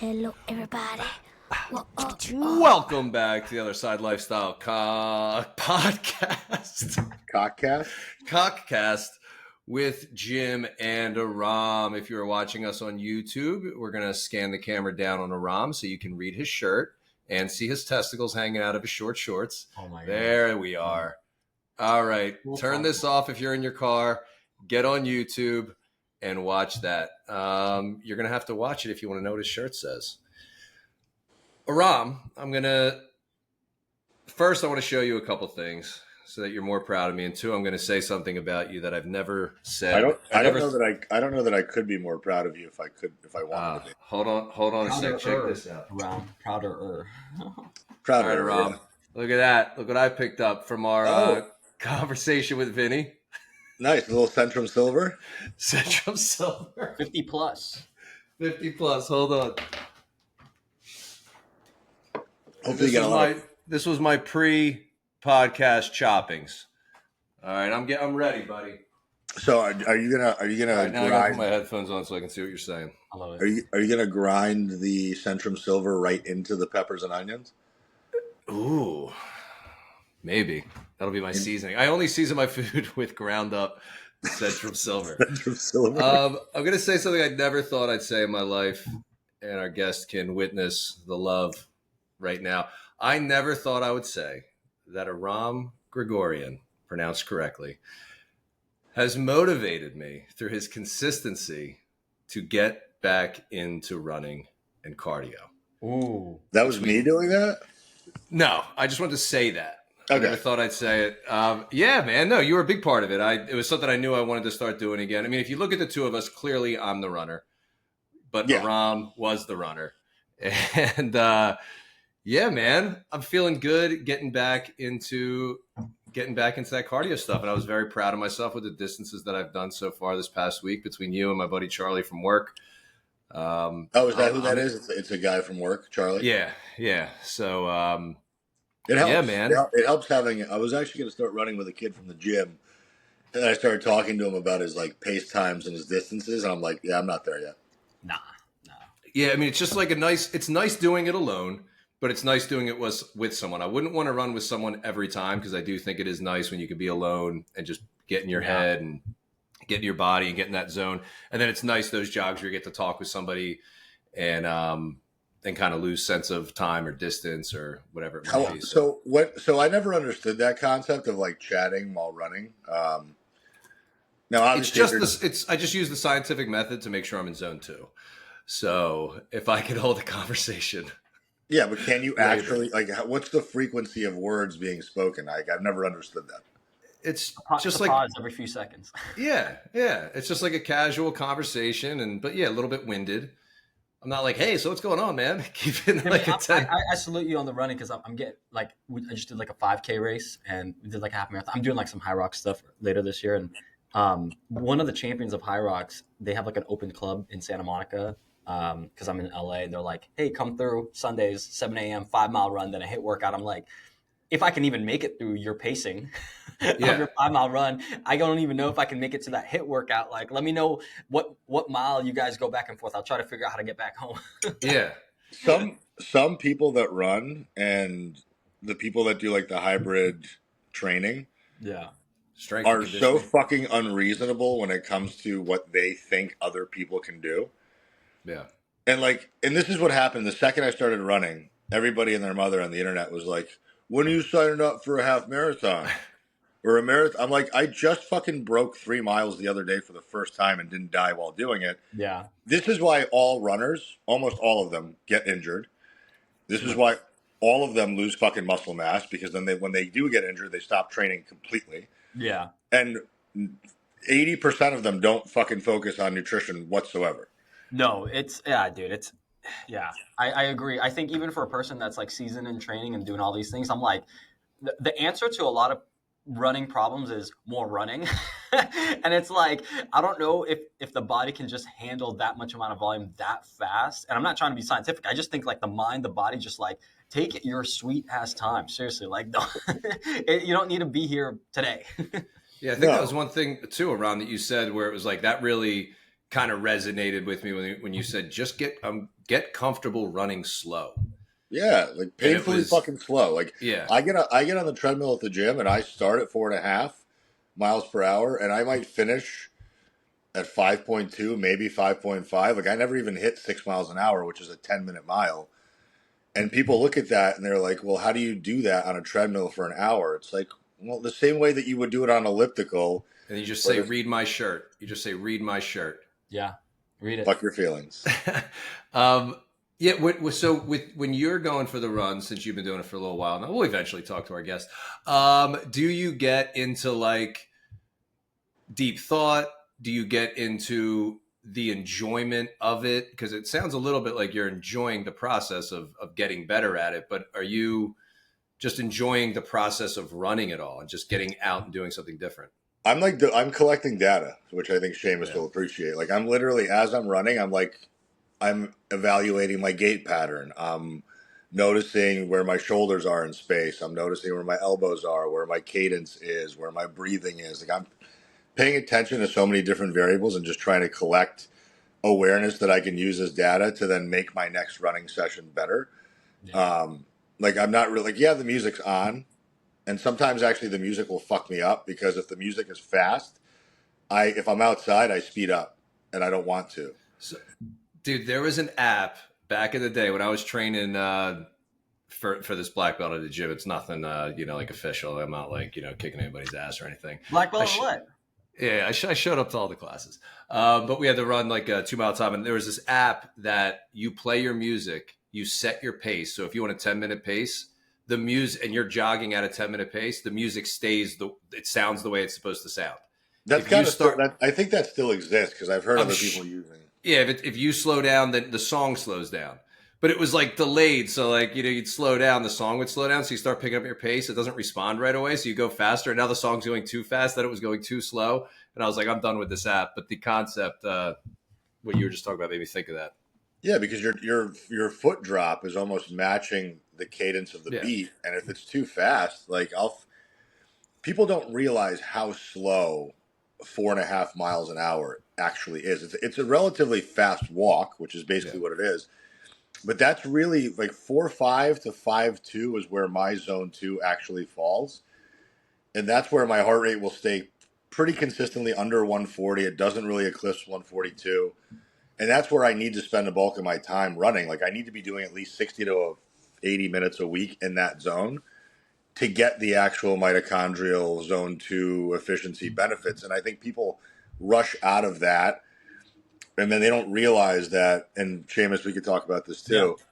Hello, everybody. Welcome back to the Other Side Lifestyle podcast. Cockcast with Jim and Aram. If you're watching us on YouTube, we're going to scan the camera down on Aram so you can read his shirt and see his testicles hanging out of his short shorts. Oh my God. There we are. All right. Turn this off if you're in your car. Get on YouTube and watch that. You're going to have to watch it if you want to know what his shirt says. Aram, I want to show you a couple things so that you're more proud of me. And two, I'm going to say something about you that I've never said. I don't know that I could be more proud of you if I wanted to be. Hold on a sec. Check this out. Aram, prouder. All right, Aram. Yeah. Look at that. Look what I picked up from our conversation with Vinny. Nice. A little Centrum Silver. Centrum Silver. 50 plus. 50 plus. Hold on. Hopefully this was my pre-podcast choppings. All right, I'm ready, buddy. So are you gonna right, now I gotta put my headphones on so I can see what you're saying. I love it. Are you gonna grind the Centrum Silver right into the peppers and onions? Ooh, maybe that'll be my seasoning. I only season my food with ground up Centrum Silver. Centrum Silver. I'm gonna say something I never thought I'd say in my life, and our guest can witness the love right now. I never thought I would say that Aram Grigorian, pronounced correctly, has motivated me through his consistency to get back into running and cardio. Ooh. That was me doing that? No, I just wanted to say that. Okay. I never thought I'd say it. Yeah, man. No, you were a big part of it. It was something I knew I wanted to start doing again. I mean, if you look at the two of us, clearly I'm the runner, but Aram was the runner. And, yeah, man, I'm feeling good getting back into that cardio stuff. And I was very proud of myself with the distances that I've done so far this past week between you and my buddy Charlie from work. Is that who that is? It's a guy from work, Charlie? Yeah. So, it helps. Yeah, man. It helps having, I was actually going to start running with a kid from the gym. And I started talking to him about his pace times and his distances. And I'm like, yeah, I'm not there yet. Nah. Yeah. I mean, it's just like it's nice doing it alone. But it's nice doing it with someone. I wouldn't want to run with someone every time because I do think it is nice when you can be alone and just get in your head and get in your body and get in that zone. And then it's nice those jogs where you get to talk with somebody and kind of lose sense of time or distance or whatever it might be. So I never understood that concept of chatting while running. Now obviously I just use the scientific method to make sure I'm in zone 2. So if I could hold a conversation. Yeah, but can you actually what's the frequency of words being spoken? I've never understood that. It's just like pause every few seconds. Yeah. It's just like a casual conversation, but a little bit winded. I'm not like, hey, so what's going on, man? Keep it a 10. I salute you on the running because I'm getting I just did a 5K race and we did a half marathon. I'm doing some high rock stuff later this year, and one of the champions of high rocks, they have an open club in Santa Monica. Because I'm in LA, they're like, hey, come through Sundays, 7 a.m., 5-mile run, then a HIIT workout. I'm like, if I can even make it through your pacing of your 5-mile run, I don't even know if I can make it to that HIIT workout. Let me know what mile you guys go back and forth. I'll try to figure out how to get back home. Yeah. Some people that run and the people that do the hybrid training are so fucking unreasonable when it comes to what they think other people can do. Yeah. And this is what happened. The second I started running, everybody and their mother on the internet was like, when are you signing up for a half marathon or a marathon? I'm like, I just fucking broke 3 miles the other day for the first time and didn't die while doing it. Yeah. This is why all runners, almost all of them, get injured. This is why all of them lose fucking muscle mass, because then when they do get injured, they stop training completely. Yeah. And 80% of them don't fucking focus on nutrition whatsoever. No, dude. I agree. I think even for a person that's seasoned in training and doing all these things, I'm like, the answer to a lot of running problems is more running. And it's I don't know if the body can just handle that much amount of volume that fast. And I'm not trying to be scientific. I just think the mind, the body, just take it your sweet ass time. Seriously, you don't need to be here today. Yeah, I think that was one thing too, Aram, that you said where it was that really kind of resonated with me when you said just get comfortable running slow. Yeah, like painfully fucking slow. Like yeah, I get on the treadmill at the gym and I start at 4.5 miles per hour and I might finish at 5.2, maybe 5.5. Like I never even hit 6 miles an hour, which is a 10-minute mile. And people look at that and they're like, well, how do you do that on a treadmill for an hour? It's like, well, the same way that you would do it on elliptical. And you just say, read my shirt. You just say, read my shirt. Yeah. Read it. Fuck your feelings. Yeah. So when you're going for the run, since you've been doing it for a little while now, we'll eventually talk to our guest. Do you get into like deep thought? Do you get into the enjoyment of it? Because it sounds a little bit like you're enjoying the process of getting better at it, but are you just enjoying the process of running it all and just getting out and doing something different? I'm collecting data, which I think Seamus will appreciate. Like I'm literally, as I'm running, I'm evaluating my gait pattern. I'm noticing where my shoulders are in space. I'm noticing where my elbows are, where my cadence is, where my breathing is. Like I'm paying attention to so many different variables and just trying to collect awareness that I can use as data to then make my next running session better. Yeah. Like I'm not really like, yeah, the music's on. And sometimes actually the music will fuck me up because if the music is fast, if I'm outside, I speed up and I don't want to. So, dude, there was an app back in the day when I was training for this black belt at the gym. It's nothing, like official. I'm not like, kicking anybody's ass or anything. Black belt what? Yeah, I showed up to all the classes. But we had to run like a 2 mile time. And there was this app that you play your music, you set your pace. So if you want a 10-minute pace, the music, and you're jogging at a 10-minute pace, the music it sounds the way it's supposed to sound. That's kind of I think that still exists because I've heard other people using it. Yeah, if you slow down, then the song slows down. But it was like delayed, so like you'd slow down, the song would slow down, so you start picking up your pace. It doesn't respond right away, so you go faster. And now the song's going too fast, that it was going too slow, and I was like, I'm done with this app. But the concept, what you were just talking about, made me think of that. Yeah, because your foot drop is almost matching the cadence of the beat, and if it's too fast, like people don't realize how slow 4.5 miles an hour actually is. It's a relatively fast walk, which is basically what it is. But that's really like 4.5 to 5.2 is where my zone 2 actually falls. And that's where my heart rate will stay pretty consistently under 140. It doesn't really eclipse 142. And that's where I need to spend the bulk of my time running. Like I need to be doing at least 60 to 80 minutes a week in that zone to get the actual mitochondrial zone 2 efficiency benefits. And I think people rush out of that. And then they don't realize that, and Seamus, we could talk about this too. Yeah.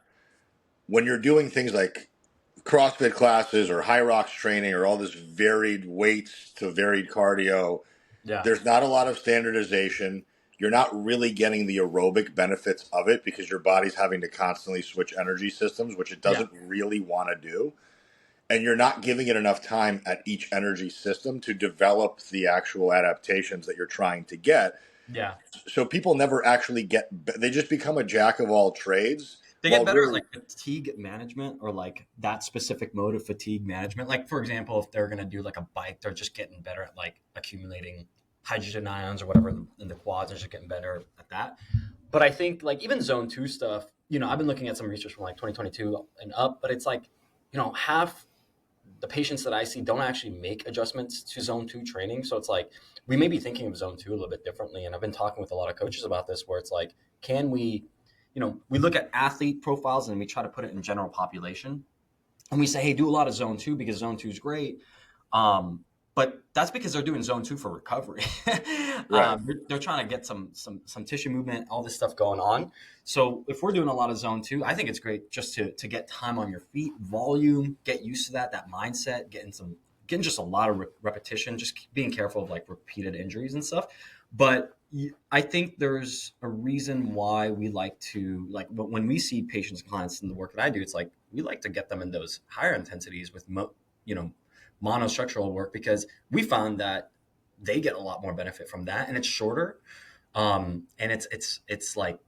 When you're doing things like CrossFit classes or high rocks training or all this varied weights to varied cardio, there's not a lot of standardization. You're not really getting the aerobic benefits of it because your body's having to constantly switch energy systems, which it doesn't really want to do. And you're not giving it enough time at each energy system to develop the actual adaptations that you're trying to get. Yeah. So people never actually they just become a jack of all trades. They get better at like fatigue management or like that specific mode of fatigue management. Like for example, if they're going to do like a bike, they're just getting better at like accumulating hydrogen ions or whatever in the quads. They're just getting better at that. But I think like even zone 2 stuff, I've been looking at some research from like 2022 and up, but it's like, half the patients that I see don't actually make adjustments to zone 2 training. So it's like, we may be thinking of zone 2 a little bit differently. And I've been talking with a lot of coaches about this, where it's like, can we, we look at athlete profiles and we try to put it in general population. And we say, hey, do a lot of zone 2 because zone 2 is great. But that's because they're doing zone 2 for recovery. Right. They're trying to get some tissue movement, all this stuff going on. So if we're doing a lot of zone 2, I think it's great just to get time on your feet, volume, get used to that mindset, getting just a lot of repetition, just being careful of like repeated injuries and stuff. But I think there's a reason why we like to, like, when we see patients and clients in the work that I do, it's like we like to get them in those higher intensities with monostructural work, because we found that they get a lot more benefit from that, and it's shorter. And it's like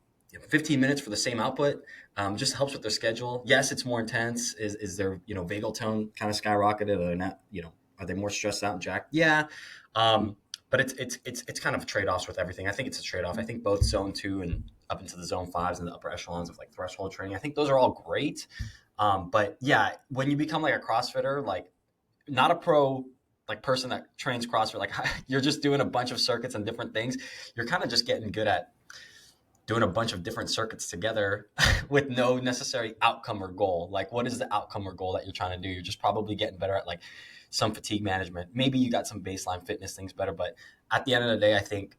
15 minutes for the same output. Just helps with their schedule. Yes, it's more intense. Is their vagal tone kind of skyrocketed? Or not? Are they more stressed out and jacked? Yeah. but it's kind of trade-offs with everything. I think it's a trade-off. I think both zone 2 and up into the zone 5s and the upper echelons of like threshold training, I think those are all great. But yeah, when you become like a CrossFitter, like not a pro like person that trains CrossFit, like you're just doing a bunch of circuits and different things. You're kind of just getting good at doing a bunch of different circuits together with no necessary outcome or goal. Like, what is the outcome or goal that you're trying to do? You're just probably getting better at like some fatigue management. Maybe you got some baseline fitness things better, but at the end of the day, I think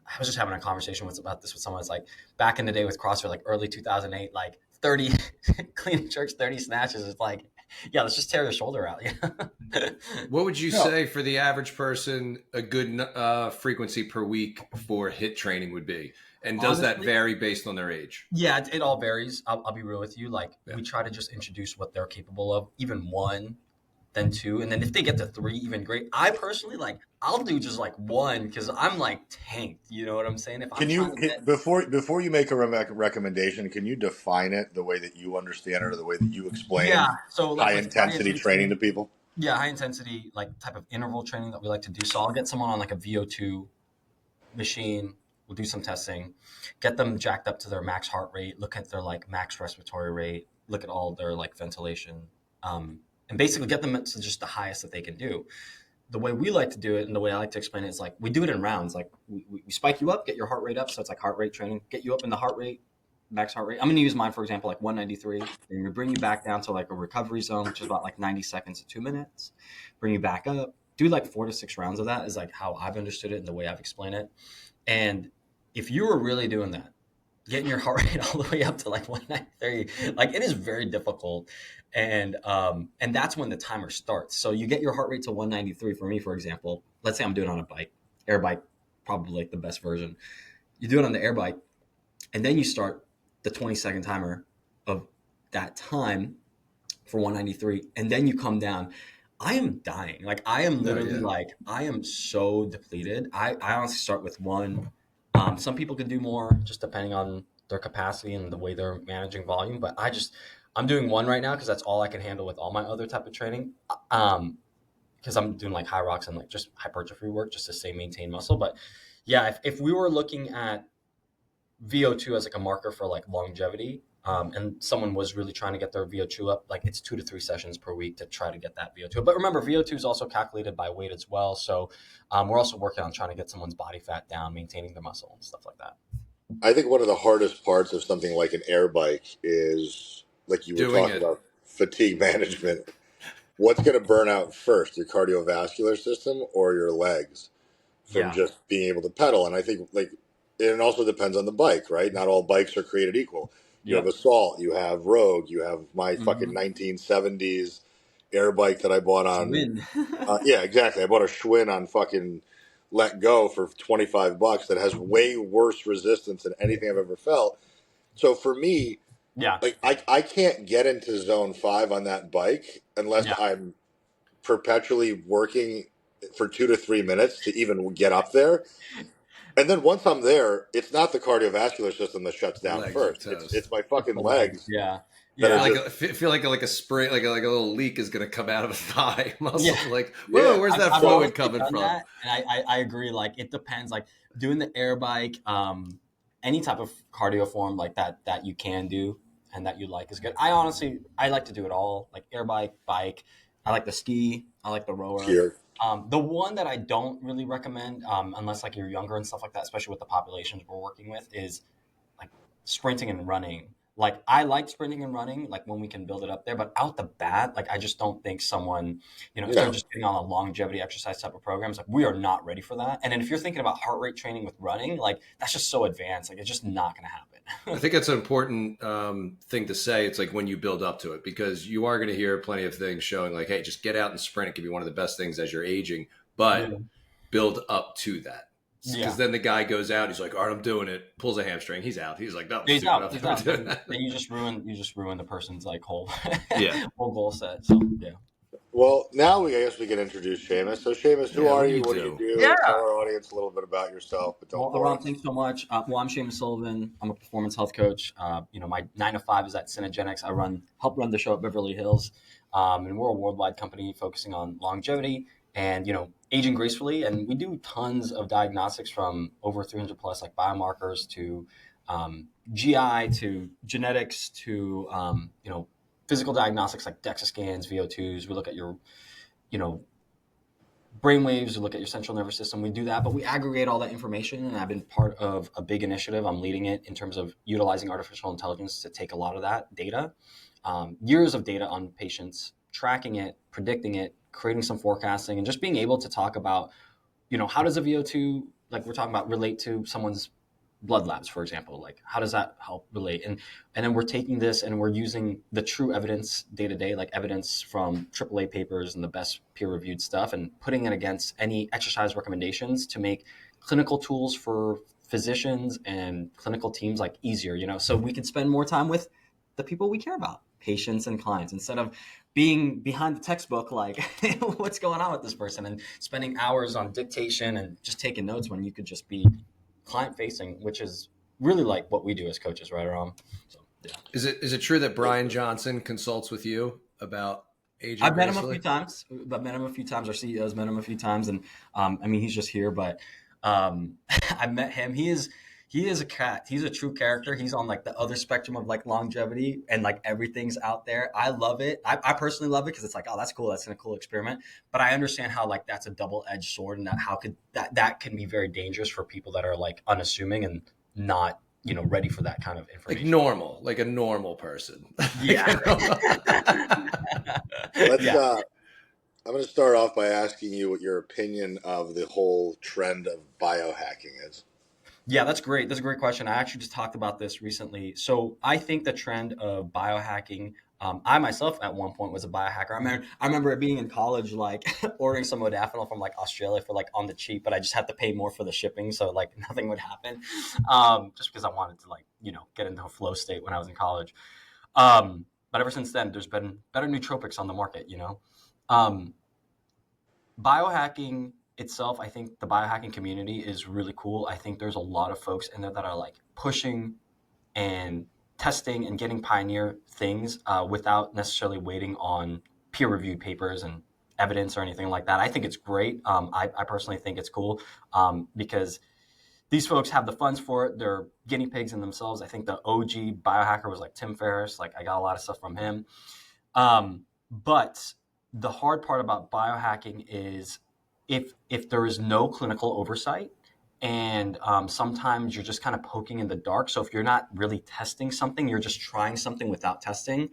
I was just having a conversation about this with someone. It's like back in the day with CrossFit, like early 2008, like 30 clean and jerks, 30 snatches. It's like, yeah, let's just tear the shoulder out. What would you say for the average person a good frequency per week for HIIT training would be? And does that vary based on their age? Yeah, it all varies. I'll be real with you. Like we try to just introduce what they're capable of, even 1, then 2. And then if they get to 3, even great. I personally, like, I'll do just like 1 because I'm like tanked. You know what I'm saying? Before you make a recommendation, can you define it the way that you understand it or the way that you explain so like, high intensity training to people? Yeah, high intensity, like type of interval training that we like to do. So I'll get someone on like a VO2 machine. We'll do some testing, get them jacked up to their max heart rate, look at their like max respiratory rate, look at all their like ventilation, and basically get them to just the highest that they can do. The way we like to do it and the way I like to explain it is like we do it in rounds. Like we spike you up, get your heart rate up. So it's like heart rate training, get you up in the heart rate, max heart rate. I'm going to use mine, for example, like 193. And we bring you back down to like a recovery zone, which is about like 90 seconds to 2 minutes. Bring you back up. Do like 4 to 6 rounds of that is like how I've understood it and the way I've explained it. And if you were really doing that, getting your heart rate all the way up to like 193, like it is very difficult. And that's when the timer starts. So you get your heart rate to 193 for me, for example. Let's say I'm doing it on a bike, air bike, probably like the best version. You do it on the air bike, and then you start the 20-second timer of that time for 193, and then you come down. I am dying. Like I am literally like, I am so depleted. I honestly start with 1. Some people can do more just depending on their capacity and the way they're managing volume. But I'm doing 1 right now because that's all I can handle with all my other type of training. Because I'm doing like high rocks and like just hypertrophy work just to stay maintain muscle. But yeah, if we were looking at VO2 as like a marker for like longevity, and someone was really trying to get their VO2 up, like it's 2 to 3 sessions per week to try to get that VO2. But remember, VO2 is also calculated by weight as well. So we're also working on trying to get someone's body fat down, maintaining the muscle and stuff like that. I think one of the hardest parts of something like an air bike is, like you were talking about, fatigue management. What's going to burn out first, your cardiovascular system or your legs from just being able to pedal? And I think like it also depends on the bike, right? Not all bikes are created equal. You have Assault, you have Rogue, you have my fucking 1970s air bike that I bought on. Yeah, exactly. I bought a Schwinn on fucking Let Go for $25 that has way worse resistance than anything I've ever felt. So for me, like I can't get into zone 5 on that bike unless I'm perpetually working for 2 to 3 minutes to even get up there. And then once I'm there, it's not the cardiovascular system that shuts down first. It's my fucking legs. I feel like a spring, like a little leak is going to come out of a thigh muscle. Like, whoa, where's that fluid coming from? And I agree. Like, it depends. Like doing the air bike, any type of cardio form like that you can do and that you like is good. I like to do it all. Like air bike. I like the ski. I like the rower. Sure. The one that I don't really recommend, unless like you're younger and stuff like that, especially with the populations we're working with, is like sprinting and running. Like I like sprinting and running, like when we can build it up there, but out the bat, like I just don't think someone, if they're just getting on a longevity exercise type of programs, like we are not ready for that. And then if you're thinking about heart rate training with running, like that's just so advanced, like it's just not going to happen. I think that's an important thing to say. It's like when you build up to it, because you are going to hear plenty of things showing like, hey, just get out and sprint. It can be one of the best things as you're aging, but build up to that. Because then the guy goes out, he's like, all right, I'm doing it, pulls a hamstring, he's out. He's like, no, he's out. Then you just ruin the person's like whole goal set. So Well, now I guess we can introduce Seamus. So Seamus, who are you? What do you do? Tell our audience a little bit about yourself, but don't bore Aram, thanks so much. I'm Seamus Sullivan. I'm a performance health coach. My 9 to 5 is at Synergenics. I help run the show at Beverly Hills. And we're a worldwide company focusing on longevity and, aging gracefully. And we do tons of diagnostics from over 300 plus like biomarkers to GI to genetics to, physical diagnostics like DEXA scans, VO2s. We look at your, brain waves, we look at your central nervous system. We do that, but we aggregate all that information. And I've been part of a big initiative. I'm leading it in terms of utilizing artificial intelligence to take a lot of that data, years of data on patients, tracking it, predicting it, creating some forecasting, and just being able to talk about, how does a VO2, like we're talking about, relate to someone's blood labs, for example. Like, how does that help relate? And then we're taking this and we're using the true evidence day to day, like evidence from AAA papers and the best peer-reviewed stuff, and putting it against any exercise recommendations to make clinical tools for physicians and clinical teams like easier, so we can spend more time with the people we care about, patients and clients, instead of being behind the textbook, like what's going on with this person, and spending hours on dictation and just taking notes when you could just be client facing, which is really like what we do as coaches, right, Aram? So, yeah. Is it true that Brian Johnson consults with you about aging I've met him gracefully? a few times. Our CEO's met him a few times, and he's just here, but I've met him. He is a cat. He's a true character. He's on like the other spectrum of like longevity, and like everything's out there. I love it. I personally love it because it's like, oh, that's cool. That's a cool experiment. But I understand how like that's a double-edged sword, and that can be very dangerous for people that are like unassuming and not, ready for that kind of information. Like a normal person. Yeah. I'm going to start off by asking you what your opinion of the whole trend of biohacking is. Yeah, that's great. That's a great question. I actually just talked about this recently. So I think the trend of biohacking, I myself at one point was a biohacker. I remember being in college, like ordering some modafinil from like Australia for like on the cheap, but I just had to pay more for the shipping. So like nothing would happen, just because I wanted to like, get into a flow state when I was in college. But ever since then, there's been better nootropics on the market, Biohacking itself, I think the biohacking community is really cool. I think there's a lot of folks in there that are like pushing and testing and getting pioneer things without necessarily waiting on peer-reviewed papers and evidence or anything like that. I think it's great. I personally think it's cool because these folks have the funds for it. They're guinea pigs in themselves. I think the OG biohacker was like Tim Ferriss. Like I got a lot of stuff from him. But the hard part about biohacking is if there is no clinical oversight, and sometimes you're just kind of poking in the dark. So if you're not really testing something, you're just trying something without testing,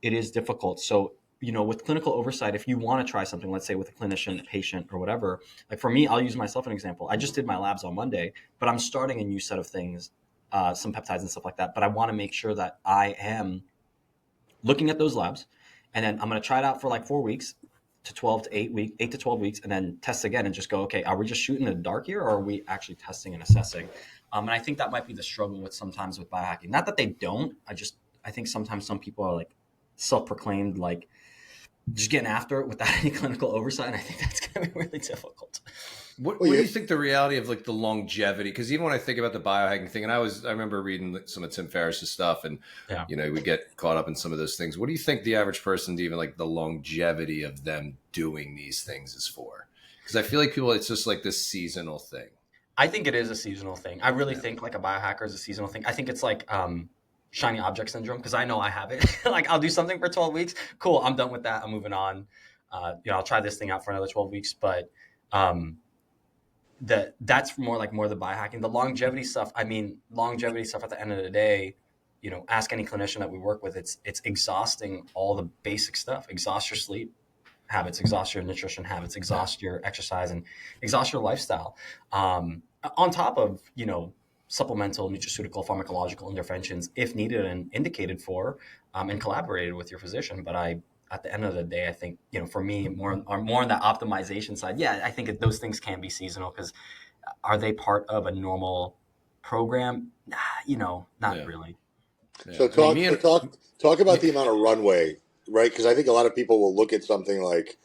it is difficult. So, with clinical oversight, if you want to try something, let's say with a clinician, a patient, or whatever, like for me, I'll use myself as an example. I just did my labs on Monday, but I'm starting a new set of things, some peptides and stuff like that. But I want to make sure that I am looking at those labs, and then I'm going to try it out for like 4 weeks to 12 to 8 to 12 weeks, and then test again and just go, okay, are we just shooting in the dark here, or are we actually testing and assessing? And I think that might be the struggle with sometimes with biohacking. Not that they don't. I think sometimes some people are like self-proclaimed, like just getting after it without any clinical oversight. And I think that's going to be really difficult. What do you think the reality of like the longevity? Because even when I think about the biohacking thing, and I remember reading some of Tim Ferriss's stuff, and we get caught up in some of those things. What do you think the average person, even like the longevity of them doing these things, is for? Because I feel like it's just like this seasonal thing. I think it is a seasonal thing. I really think like a biohacker is a seasonal thing. I think it's like shiny object syndrome, because I know I have it. Like I'll do something for 12 weeks. Cool, I'm done with that. I'm moving on. I'll try this thing out for another 12 weeks, but that's more the biohacking. The longevity stuff at the end of the day, ask any clinician that we work with, it's exhausting all the basic stuff. Exhaust your sleep habits, exhaust your nutrition habits, exhaust your exercise, and exhaust your lifestyle. On top of, supplemental, nutraceutical, pharmacological interventions if needed and indicated for, and collaborated with your physician. But at the end of the day, I think, for me, more on the optimization side. Yeah, I think those things can be seasonal, because are they part of a normal program? Not really. Yeah. So talk about the amount of runway, right? Because I think a lot of people will look at something like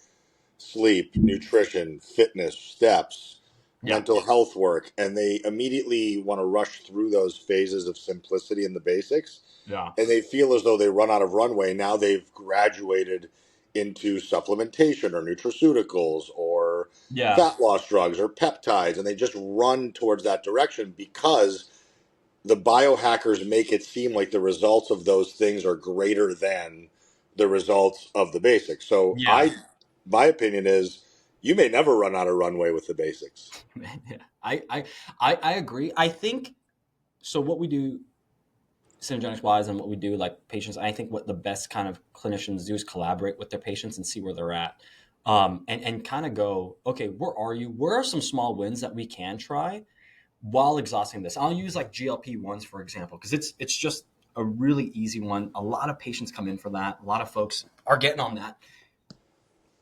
sleep, nutrition, fitness, steps, mental health work, and they immediately want to rush through those phases of simplicity and the basics. Yeah. And they feel as though they run out of runway. Now they've graduated into supplementation or nutraceuticals or fat loss drugs or peptides, and they just run towards that direction because the biohackers make it seem like the results of those things are greater than the results of the basics. So my opinion is you may never run out of runway with the basics. Yeah, I agree. I think so. What we do synergetics wise and what we do like patients, I think what the best kind of clinicians do is collaborate with their patients and see where they're at. And kind of go, okay, where are you? Where are some small wins that we can try while exhausting this? I'll use like GLP-1s, for example, because it's just a really easy one. A lot of patients come in for that. A lot of folks are getting on that.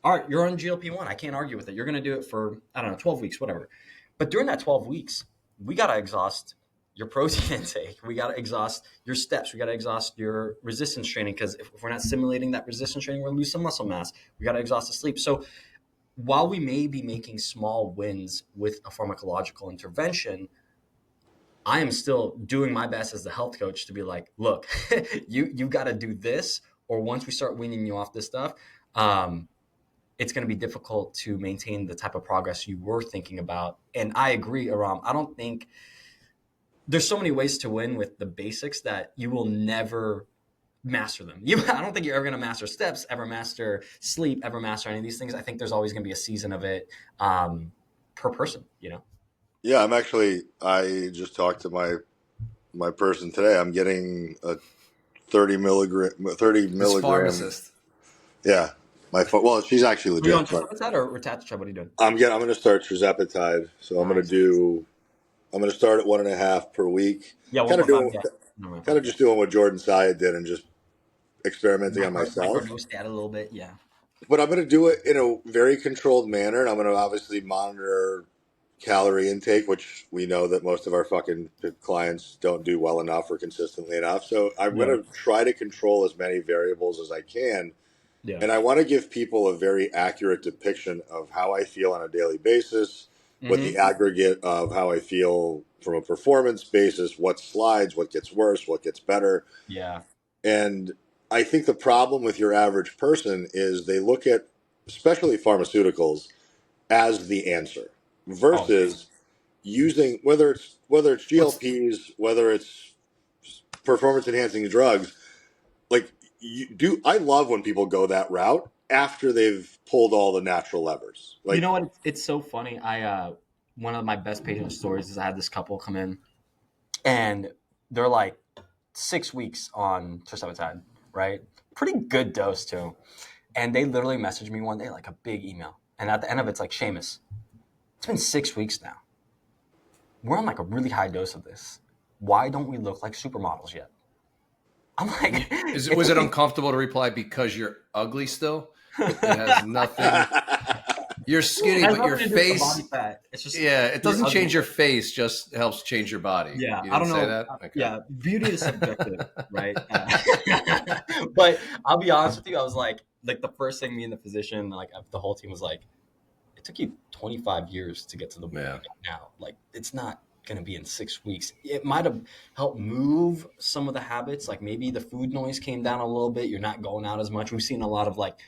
All right, you're on GLP-1. I can't argue with it. You're going to do it for, I don't know, 12 weeks, whatever. But during that 12 weeks, we got to exhaust your protein intake. We got to exhaust your steps. We got to exhaust your resistance training, because if we're not simulating that resistance training, we're going to lose some muscle mass. We got to exhaust the sleep. So while we may be making small wins with a pharmacological intervention, I am still doing my best as the health coach to be like, look, you got to do this, or once we start weaning you off this stuff, it's going to be difficult to maintain the type of progress you were thinking about. And I agree, Aram. I don't think there's so many ways to win with the basics that you will never master them. I don't think you're ever going to master steps, ever master sleep, ever master any of these things. I think there's always going to be a season of it per person, Yeah, I just talked to my person today. I'm getting a 30 milligram. Pharmacist. Yeah. Well, she's actually legit. Are you on tirzepatide or retatrutide? What are you doing? I'm going to start tirzepatide. So I'm going to start at 1.5 per week. Yeah, Kind of just doing what Jordan Syed did and just experimenting on myself. Microdose that a little bit, yeah. But I'm going to do it in a very controlled manner, and I'm going to obviously monitor calorie intake, which we know that most of our fucking clients don't do well enough or consistently enough. So I'm going to try to control as many variables as I can. Yeah. And I want to give people a very accurate depiction of how I feel on a daily basis, what the aggregate of how I feel from a performance basis, what slides, what gets worse, what gets better. Yeah. And I think the problem with your average person is they look at, especially pharmaceuticals, as the answer versus using whether it's GLPs, whether it's performance enhancing drugs. Like I love when people go that route after they've pulled all the natural levers. Like, you know what? It's so funny. One of my best patient stories is I had this couple come in, and they're like 6 weeks on tirzepatide, right? Pretty good dose too. And they literally messaged me one day, like a big email. And at the end of it, it's like, Seamus, it's been 6 weeks now. We're on like a really high dose of this. Why don't we look like supermodels yet? I'm like, was it uncomfortable to reply because you're ugly still? It has nothing. You're skinny, but your face. Body fat. It's just, it doesn't change your face; just helps change your body. Yeah, I don't know. That? Okay. Yeah, beauty is subjective, right? But I'll be honest with you. I was like the first thing me and the physician, like the whole team was like, it took you 25 years to get to the point now. Like, it's not going to be in 6 weeks. It might have helped move some of the habits. Like maybe the food noise came down a little bit. You're not going out as much. We've seen a lot of like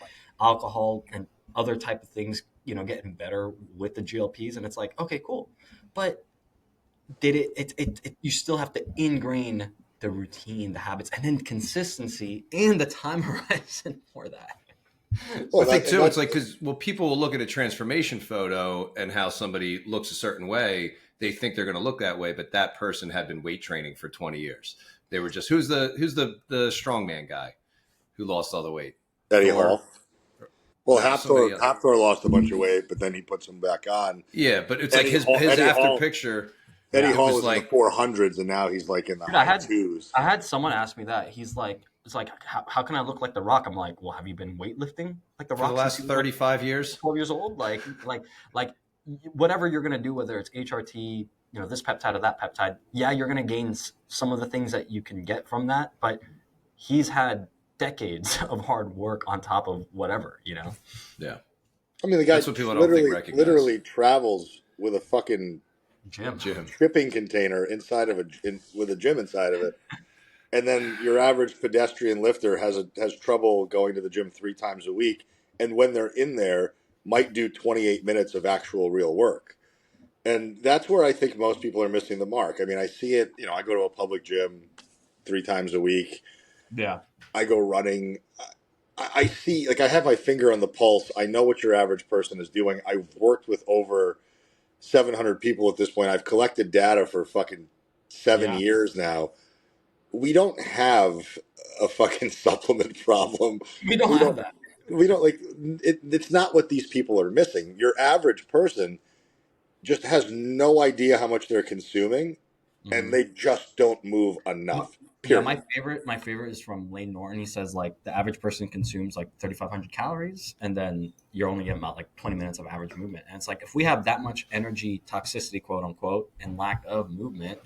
alcohol and other type of things, getting better with the GLPs. And it's like, okay, cool. But did you still have to ingrain the routine, the habits, and then consistency and the time horizon for that. Well, I think too, it's like, because people will look at a transformation photo and how somebody looks a certain way. They think they're going to look that way, but that person had been weight training for 20 years. They were just, who's the strongman guy who lost all the weight? Eddie Hall. Well, Hafthor lost a bunch of weight, but then he puts them back on. Yeah, but it's Eddie like his after picture. Eddie Hall was like in the 400s, and now he's like in the high 2s. I had someone ask me that. He's like, it's like, how can I look like The Rock? I'm like, well, have you been weightlifting like The Rock for the last 35 years? 12 years old? Like whatever you're going to do, whether it's HRT, this peptide or that peptide, you're going to gain some of the things that you can get from that. But he's had decades of hard work on top of whatever, Yeah. I mean, the guy literally travels with a fucking gym shipping container inside of with a gym inside of it. And then your average pedestrian lifter has trouble going to the gym 3 times a week, and when they're in there, might do 28 minutes of actual real work. And that's where I think most people are missing the mark. I mean, I see it. I go to a public gym 3 times a week. Yeah. I go running. I see, like, I have my finger on the pulse. I know what your average person is doing. I've worked with over 700 people at this point. I've collected data for fucking 7 years now. We don't have a fucking supplement problem. We don't have that. We don't like it. It's not what these people are missing. Your average person just has no idea how much they're consuming, and they just don't move enough. Yeah, Period. my favorite is from Lane Norton. He says like the average person consumes like 3,500 calories, and then you're only getting about like 20 minutes of average movement. And it's like if we have that much energy toxicity, quote unquote, and lack of movement,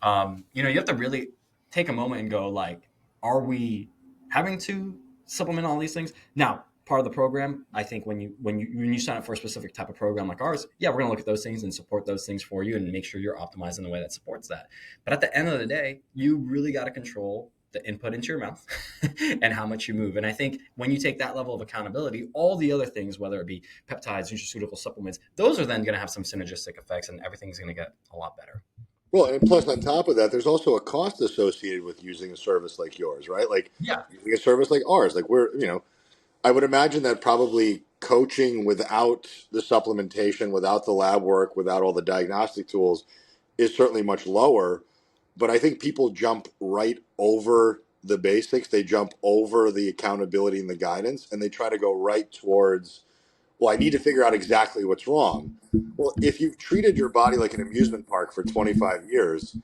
you have to really take a moment and go like, are we having to supplement all these things? Now, part of the program, I think when you sign up for a specific type of program like ours, yeah, we're gonna look at those things and support those things for you and make sure you're optimized in the way that supports that. But at the end of the day, you really got to control the input into your mouth and how much you move. And I think when you take that level of accountability, all the other things, whether it be peptides, nutraceutical supplements, those are then going to have some synergistic effects and everything's going to get a lot better. Well, and plus on top of that, there's also a cost associated with using a service like yours, right? Like Yeah. using a service like ours. Like I would imagine that probably coaching without the supplementation, without the lab work, without all the diagnostic tools is certainly much lower. But I think people jump right over the basics. They jump over the accountability and the guidance, and they try to go right towards, well, I need to figure out exactly what's wrong. Well, if you've treated your body like an amusement park for 25 years,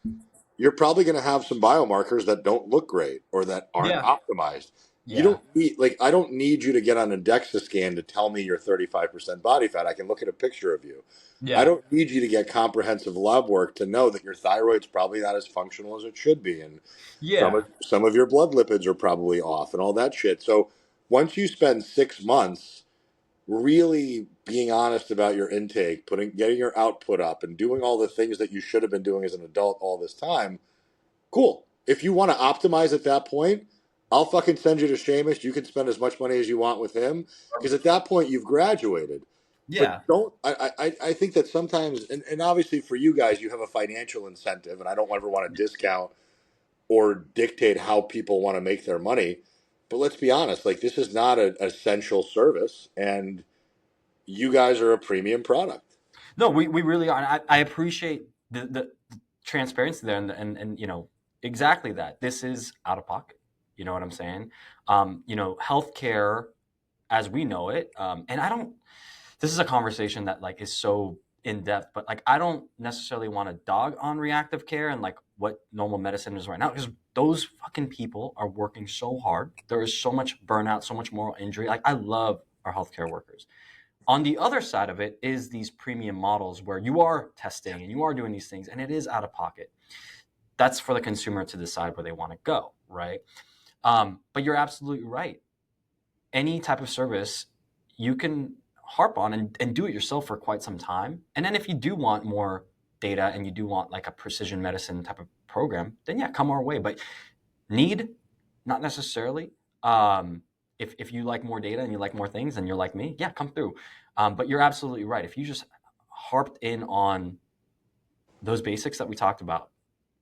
you're probably going to have some biomarkers that don't look great or that aren't optimized. You don't need, I don't need you to get on a DEXA scan to tell me you're 35% body fat. I can look at a picture of you. Yeah. I don't need you to get comprehensive lab work to know that your thyroid's probably not as functional as it should be. And some of your blood lipids are probably off and all that shit. So once you spend 6 months really being honest about your intake, getting your output up and doing all the things that you should have been doing as an adult all this time, cool. If you want to optimize at that point, I'll fucking send you to Seamus. You can spend as much money as you want with him because at that point you've graduated. Yeah. But I think that sometimes, and obviously for you guys, you have a financial incentive, and I don't ever want to discount or dictate how people want to make their money. But let's be honest, like this is not an essential service, and you guys are a premium product. No, we really are. I appreciate the transparency there and exactly that. This is out of pocket. You know what I'm saying? Healthcare as we know it, and I don't, this is a conversation that like is so in depth, but like I don't necessarily want to dog on reactive care and like what normal medicine is right now because those fucking people are working so hard. There is so much burnout, so much moral injury. Like I love our healthcare workers. On the other side of it is these premium models where you are testing and you are doing these things and it is out of pocket. That's for the consumer to decide where they want to go, right? But you're absolutely right. Any type of service you can harp on and do it yourself for quite some time. And then if you do want more data and you do want like a precision medicine type of program, then yeah, come our way. But need, not necessarily. If you like more data and you like more things and you're like me, yeah, come through. But you're absolutely right. If you just harped in on those basics that we talked about,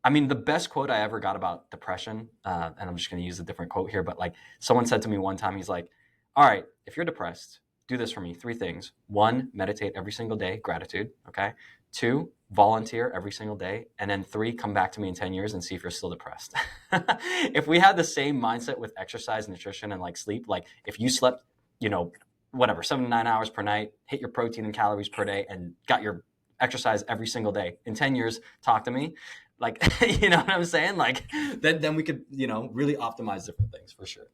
I mean, the best quote I ever got about depression, and I'm just going to use a different quote here, but like someone said to me one time, he's like, all right, if you're depressed, do this for me. 3 things. 1, meditate every single day, gratitude. Okay. 2, volunteer every single day. And then 3, come back to me in 10 years and see if you're still depressed. If we had the same mindset with exercise, nutrition, and like sleep, like if you slept, 7 to 9 hours per night, hit your protein and calories per day and got your exercise every single day in 10 years, talk to me. Like, you know what I'm saying? Like then we could, really optimize different things for sure.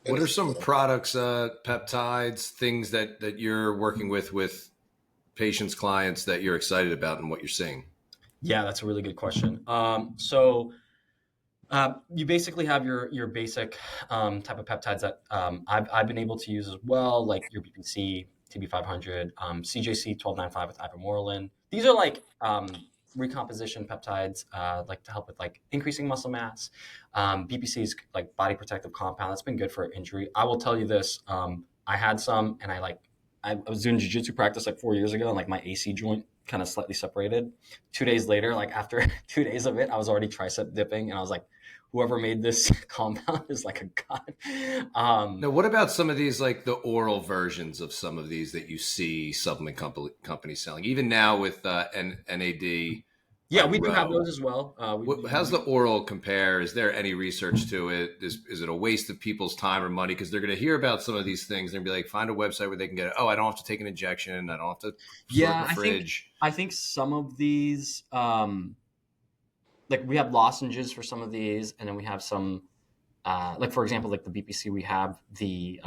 What are some products, peptides, things that you're working with patients, clients that you're excited about and what you're seeing? Yeah, that's a really good question. So you basically have your basic type of peptides that I've been able to use as well, like your BPC, TB500, CJC 1295 with ipamorelin. These are like recomposition peptides, like to help with like increasing muscle mass. BPC is like body protective compound. That's been good for injury. I will tell you this. I had some, and I was doing jiu-jitsu practice like 4 years ago, and like my AC joint kind of slightly separated. 2 days later, like after 2 days of it, I was already tricep dipping, and I was like, whoever made this compound is like a god. Now, what about some of these, like the oral versions of some of these that you see supplement companies selling, even now with NAD? Yeah, we do have those as well. How's the oral compare? Is there any research to it? Is it a waste of people's time or money? Because they're going to hear about some of these things. They're going to be like, find a website where they can get it. Oh, I don't have to take an injection. I don't have to store it in the fridge. I think some of these, like we have lozenges for some of these, and then we have some, like for example, like the BPC, we have the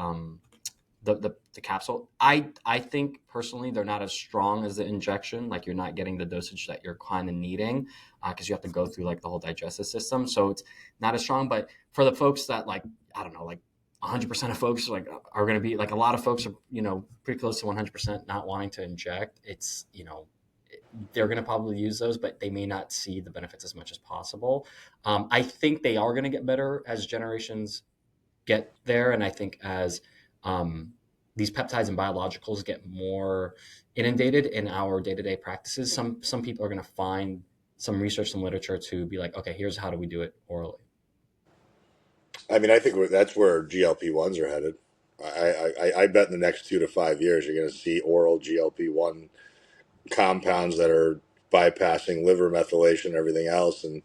capsule. I think personally they're not as strong as the injection. Like you're not getting the dosage that you're kind of needing because you have to go through like the whole digestive system. So it's not as strong. But for the folks that like, I don't know, like 100% of folks like are going to be like, a lot of folks are, pretty close to 100% not wanting to inject. It's, they're going to probably use those, but they may not see the benefits as much as possible. I think they are going to get better as generations get there. And I think as these peptides and biologicals get more inundated in our day-to-day practices, some people are going to find some research, some literature to be like, okay, here's how do we do it orally. I mean, I think that's where GLP-1s are headed. I bet in the next 2 to 5 years, you're going to see oral GLP-1 compounds that are bypassing liver methylation and everything else. And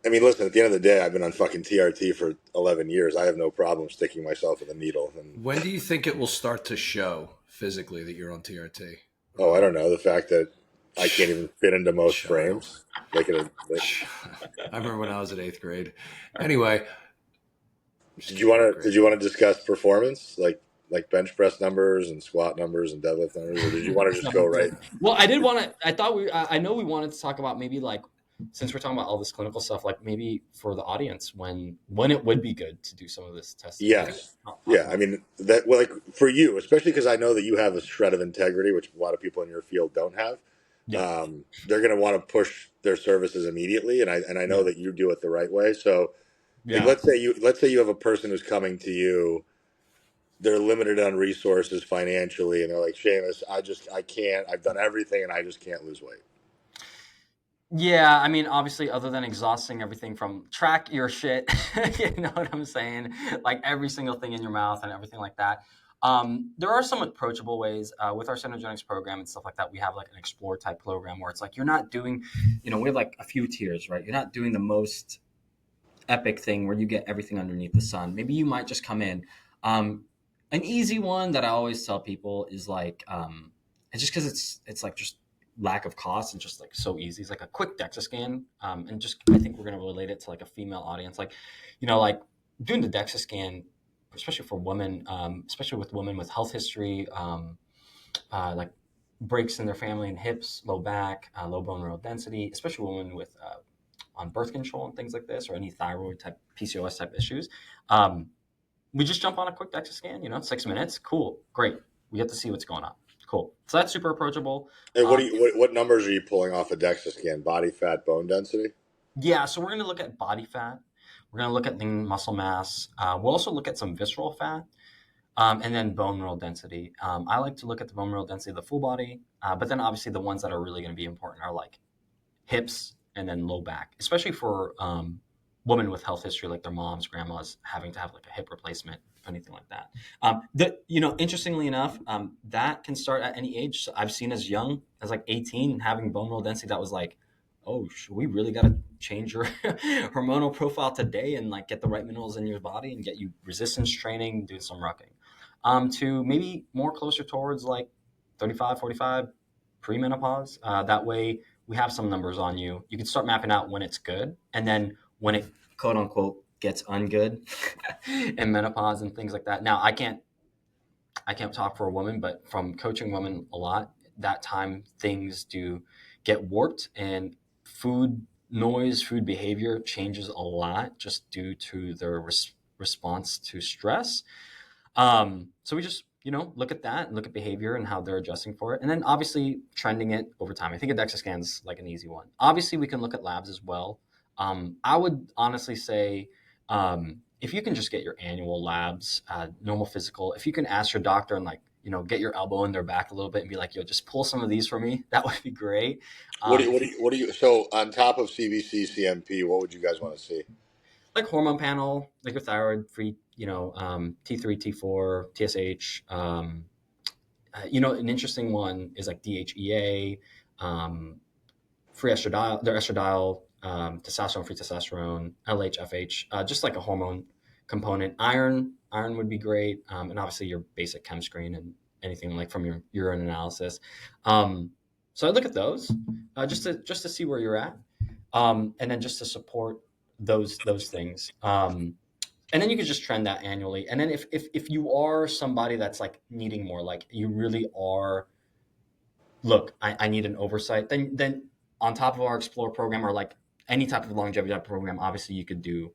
I mean, listen, at the end of the day, I've been on fucking TRT for 11 years. I have no problem sticking myself with a needle. And when do you think it will start to show physically that you're on TRT? Oh, I don't know. The fact that I can't even fit into most frames. I remember when I was in 8th grade. Anyway, did you want to discuss performance, like bench press numbers and squat numbers and deadlift numbers, or did you want to just go right? Well, I did want to. I know we wanted to talk about maybe like, since we're talking about all this clinical stuff, like maybe for the audience when it would be good to do some of this testing. Yes. Yeah. I mean, that, well, like for you, especially because I know that you have a shred of integrity, which a lot of people in your field don't have. Yeah. They're going to want to push their services immediately. And I know that you do it the right way. So like, let's say you have a person who's coming to you, they're limited on resources financially. And they're like, Seamus, I can't, I've done everything and I just can't lose weight. Yeah, I mean, obviously, other than exhausting everything from track your shit, you know what I'm saying? Like every single thing in your mouth and everything like that. There are some approachable ways with our Synergenics program and stuff like that. We have like an explore type program where it's like you're not doing, we have like a few tiers, right? You're not doing the most epic thing where you get everything underneath the sun. Maybe you might just come in. An easy one that I always tell people is like, it's just because it's like just lack of cost and just like so easy. It's like a quick DEXA scan. And just, I think we're going to relate it to like a female audience. Like, like doing the DEXA scan, especially for women, especially with women with health history, like breaks in their family and hips, low back, low bone mineral density, especially women with on birth control and things like this, or any thyroid type, PCOS type issues. We just jump on a quick DEXA scan, 6 minutes. Cool. Great. We get to see what's going on. Cool. So that's super approachable. And what numbers are you pulling off a DEXA scan? Body fat, bone density? Yeah. So we're going to look at body fat. We're going to look at lean muscle mass. We'll also look at some visceral fat, and then bone mineral density. I like to look at the bone mineral density of the full body, but then obviously the ones that are really going to be important are like hips and then low back, especially for women with health history, like their moms, grandmas having to have like a hip replacement, anything like that. Interestingly enough, that can start at any age. So I've seen as young as like 18 having bone mineral density that was like, oh, we really got to change your hormonal profile today and like get the right minerals in your body and get you resistance training, do some rucking, to maybe more closer towards like 35, 45 pre-menopause. That way we have some numbers on you. You can start mapping out when it's good. And then when it quote unquote gets ungood and menopause and things like that. Now I can't talk for a woman, but from coaching women a lot, that time things do get warped and food noise, food behavior changes a lot just due to their response to stress. So we just, look at that and look at behavior and how they're adjusting for it. And then obviously trending it over time. I think a DEXA scan is like an easy one. Obviously, we can look at labs as well. I would honestly say if you can just get your annual labs, normal physical, if you can ask your doctor and get your elbow in their back a little bit and be like, yo, just pull some of these for me. That would be great. So on top of CBC, CMP, what would you guys want to see? Like hormone panel, like your thyroid, free, T3, T4, TSH. An interesting one is like DHEA, free estradiol, their estradiol, testosterone, free testosterone, LH, FH, just like a hormone component. Iron would be great, and obviously your basic chem screen and anything like from your urine analysis. So I look at those just to see where you're at, and then just to support those things. And then you could just trend that annually. And then if you are somebody that's like needing more, like you really are, look, I need an oversight, then on top of our Explore program or like any type of longevity program, obviously you could do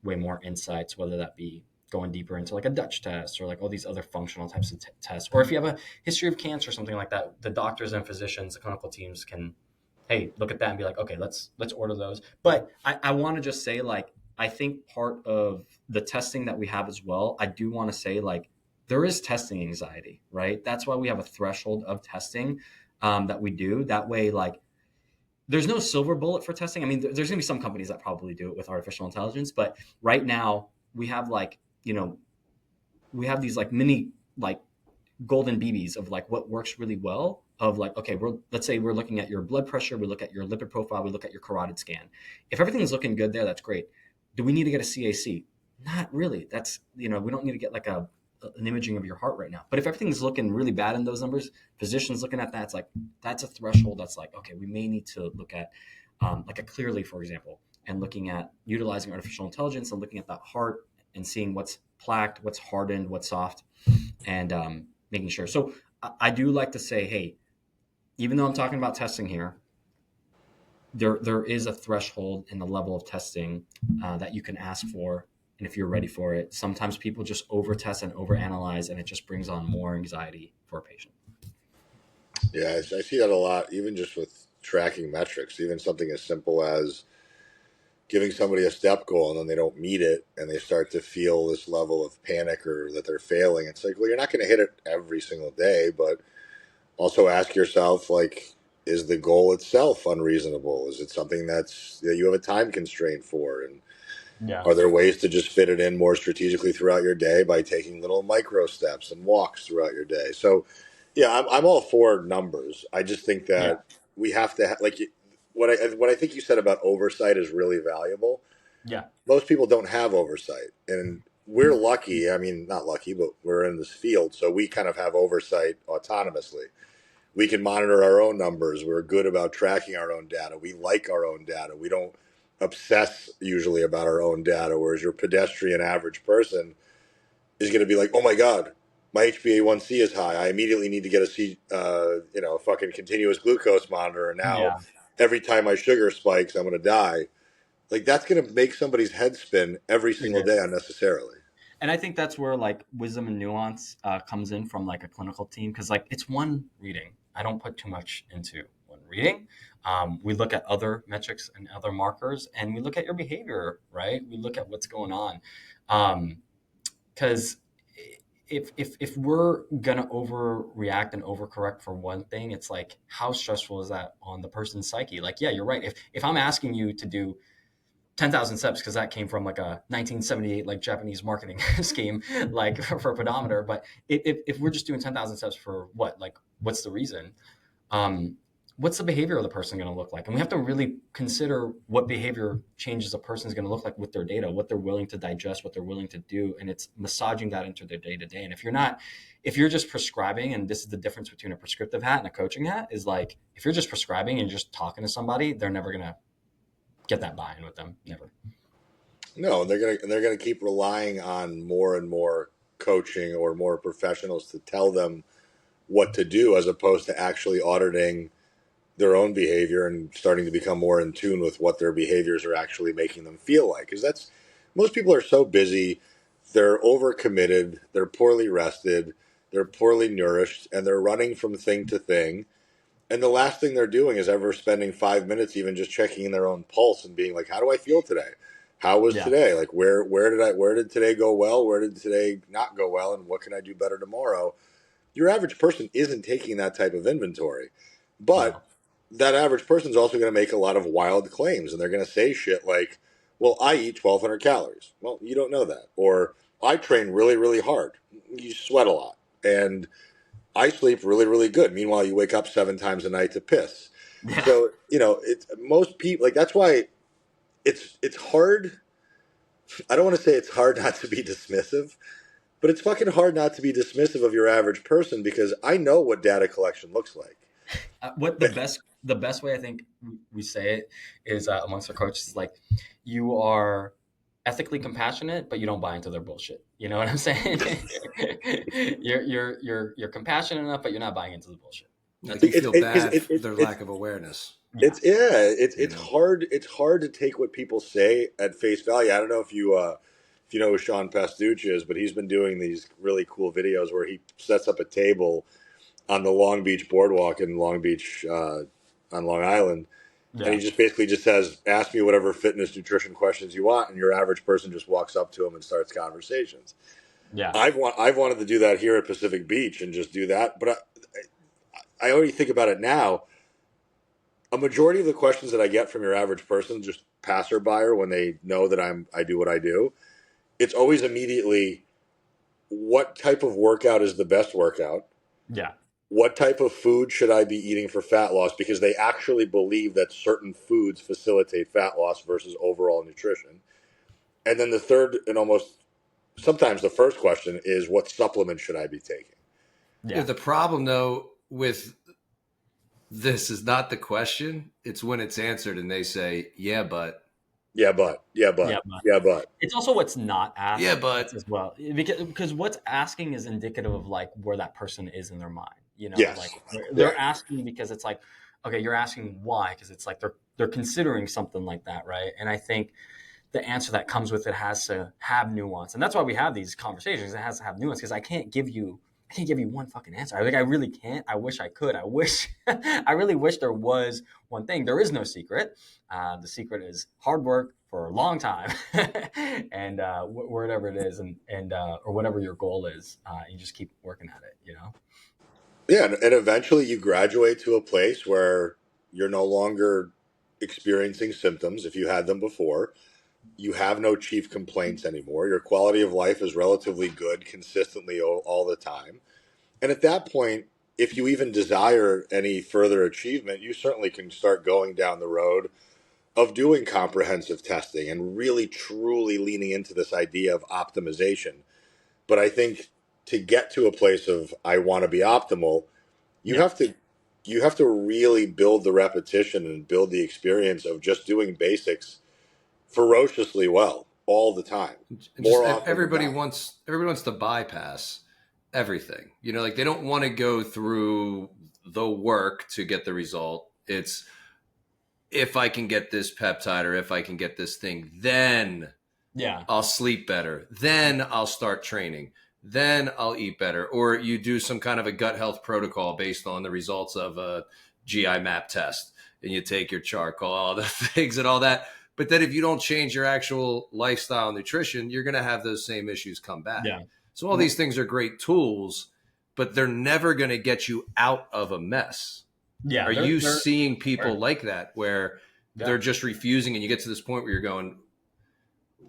way more insights, whether that be going deeper into like a Dutch test or like all these other functional types of tests. Or if you have a history of cancer or something like that, the doctors and physicians, the clinical teams can, hey, look at that and be like, okay, let's order those. But I want to just say, like, I think part of the testing that we have as well, I do want to say, like, there is testing anxiety, right? That's why we have a threshold of testing that we do. That way, like, there's no silver bullet for testing. I mean, there's going to be some companies that probably do it with artificial intelligence, but right now we have we have these like mini like golden BBs of like what works really well of like, okay, let's say we're looking at your blood pressure, we look at your lipid profile, we look at your carotid scan. If everything's looking good there, that's great. Do we need to get a CAC? Not really. That's, we don't need to get like an imaging of your heart right now. But if everything's looking really bad in those numbers, physicians looking at that, it's like, that's a threshold. That's like, okay, we may need to look at like a Clearly, for example, and looking at utilizing artificial intelligence and looking at that heart and seeing what's plaqued, what's hardened, what's soft, and making sure. So I do like to say, hey, even though I'm talking about testing here, there is a threshold in the level of testing that you can ask for. And if you're ready for it, sometimes people just over-test and over-analyze, and it just brings on more anxiety for a patient. Yeah, I see that a lot, even just with tracking metrics, even something as simple as giving somebody a step goal and then they don't meet it and they start to feel this level of panic or that they're failing. It's like, well, you're not going to hit it every single day, but also ask yourself, like, is the goal itself unreasonable? Is it something that you have a time constraint for? And are there ways to just fit it in more strategically throughout your day by taking little micro steps and walks throughout your day? So, yeah, I'm all for numbers. I just think that we have to like what I think you said about oversight is really valuable. Yeah, most people don't have oversight, and we're lucky. I mean, not lucky, but we're in this field, so we kind of have oversight autonomously. We can monitor our own numbers. We're good about tracking our own data. We like our own data. We don't obsess usually about our own data, whereas your pedestrian average person is going to be like, oh my God, my HbA1c is high. I immediately need to get a fucking continuous glucose monitor. And now every time my sugar spikes, I'm going to die. Like, that's going to make somebody's head spin every single day unnecessarily. And I think that's where like wisdom and nuance comes in from like a clinical team. Cause like it's one reading. I don't put too much into one reading. We look at other metrics and other markers, and we look at your behavior, right? We look at what's going on. Cause if we're going to overreact and overcorrect for one thing, it's like, how stressful is that on the person's psyche? Like, yeah, you're right. If I'm asking you to do 10,000 steps, because that came from like a 1978 like Japanese marketing scheme, like for a pedometer. But if we're just doing 10,000 steps for what, like, what's the reason? What's the behavior of the person going to look like? And we have to really consider what behavior changes a person is going to look like with their data, what they're willing to digest, what they're willing to do. And it's massaging that into their day to day. And if you're just prescribing, and this is the difference between a prescriptive hat and a coaching hat, is like, if you're just prescribing and you're just talking to somebody, they're never going to get that buy-in with them. Never. No, they're gonna keep relying on more and more coaching or more professionals to tell them what to do, as opposed to actually auditing their own behavior and starting to become more in tune with what their behaviors are actually making them feel like. Because most people are so busy, they're overcommitted, they're poorly rested, they're poorly nourished, and they're running from thing to thing. And the last thing they're doing is ever spending 5 minutes even just checking their own pulse and being like, how do I feel today? How was today? Like, where did today go well? Where did today not go well? And what can I do better tomorrow? Your average person isn't taking that type of inventory. But that average person's also going to make a lot of wild claims, and they're going to say shit like, well, I eat 1,200 calories. Well, you don't know that. Or I train really, really hard. You sweat a lot. And I sleep really, really good. Meanwhile, you wake up 7 times a night to piss. Yeah. So, it's most people, like, that's why it's hard. I don't want to say it's hard not to be dismissive, but it's fucking hard not to be dismissive of your average person, because I know what data collection looks like. What the best way I think we say it is amongst our coaches is like, you are ethically compassionate, but you don't buy into their bullshit. You know what I'm saying? you're compassionate enough, but you're not buying into the bullshit. Like, you feel bad for their lack of awareness. It's hard. It's hard to take what people say at face value. I don't know if you know who Sean Pastuch is, but he's been doing these really cool videos where he sets up a table on the Long Beach boardwalk in Long Beach on Long Island. Yeah. And he just basically just says, ask me whatever fitness, nutrition questions you want. And your average person just walks up to him and starts conversations. Yeah. I've wanted to do that here at Pacific Beach and just do that. But I already think about it now. A majority of the questions that I get from your average person, just passerby, when they know that I do what I do, it's always immediately, what type of workout is the best workout? Yeah. What type of food should I be eating for fat loss? Because they actually believe that certain foods facilitate fat loss versus overall nutrition. And then the third, and almost sometimes the first question, is, what supplement should I be taking? Yeah. The problem, though, with this is not the question. It's when it's answered and they say, yeah, but. Yeah, but. It's also what's not asked. Yeah, but. As well. Because what's asking is indicative of like where that person is in their mind. Yes. Like they're asking because it's like, okay, you're asking why, because it's like they're considering something like that, right? And I think the answer that comes with it has to have nuance, and that's why we have these conversations. It has to have nuance, because I can't give you one fucking answer. I really can't. I wish I could. I really wish there was one thing. There is no secret. The secret is hard work for a long time, and whatever it is, and or whatever your goal is, you just keep working at it. Yeah, and eventually you graduate to a place where you're no longer experiencing symptoms if you had them before. You have no chief complaints anymore. Your quality of life is relatively good consistently all the time. And at that point, if you even desire any further achievement, you certainly can start going down the road of doing comprehensive testing and really truly leaning into this idea of optimization. But I think to get to a place of, I want to be optimal, you have to really build the repetition and build the experience of just doing basics ferociously well all the time. More often everybody wants to bypass everything. Like, they don't want to go through the work to get the result. It's, if I can get this peptide or if I can get this thing, then I'll sleep better. Then I'll start training. Then I'll eat better. Or you do some kind of a gut health protocol based on the results of a GI map test, and you take your charcoal, all the things and all that. But then if you don't change your actual lifestyle and nutrition, you're going to have those same issues come back. Yeah. So all these things are great tools, but they're never going to get you out of a mess. Yeah. Are you seeing people like that where they're just refusing, and you get to this point where you're going,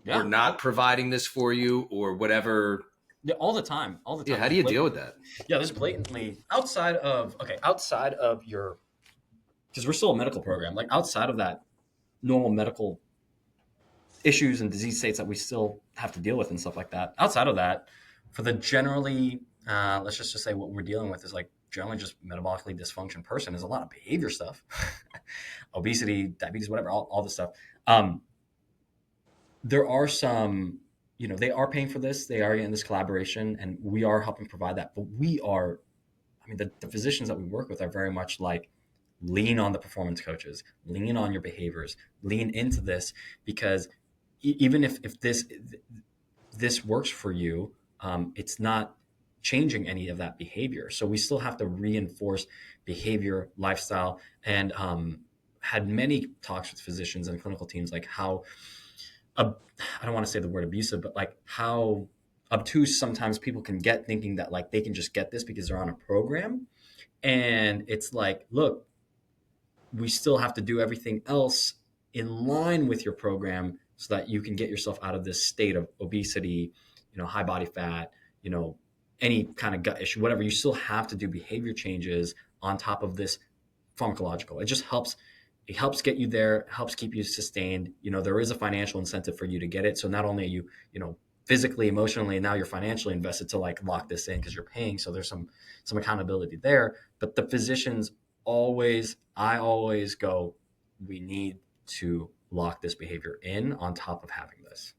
we're not providing this for you, or whatever? Yeah, all the time. Yeah, how do you deal with that? Yeah, there's blatantly outside of your, because we're still a medical program, like outside of that normal medical issues and disease states that we still have to deal with and stuff like that. Outside of that, for the generally, let's just say what we're dealing with is like generally just metabolically dysfunction person, is a lot of behavior stuff, obesity, diabetes, whatever, all this stuff. There are some, they are paying for this. They are in this collaboration, and we are helping provide that. But the physicians that we work with are very much like, lean on the performance coaches, lean on your behaviors, lean into this, because even if this works for you, it's not changing any of that behavior. So we still have to reinforce behavior, lifestyle, and had many talks with physicians and clinical teams, like how, I don't want to say the word abusive, but like how obtuse sometimes people can get, thinking that like they can just get this because they're on a program. And it's like, look, we still have to do everything else in line with your program so that you can get yourself out of this state of obesity, high body fat, any kind of gut issue, whatever. You still have to do behavior changes on top of this pharmacological. It just helps. It helps get you there, helps keep you sustained. There is a financial incentive for you to get it. So not only are you, physically, emotionally, and now you're financially invested to like lock this in because you're paying. So there's some accountability there. But the physicians I always go, we need to lock this behavior in on top of having this.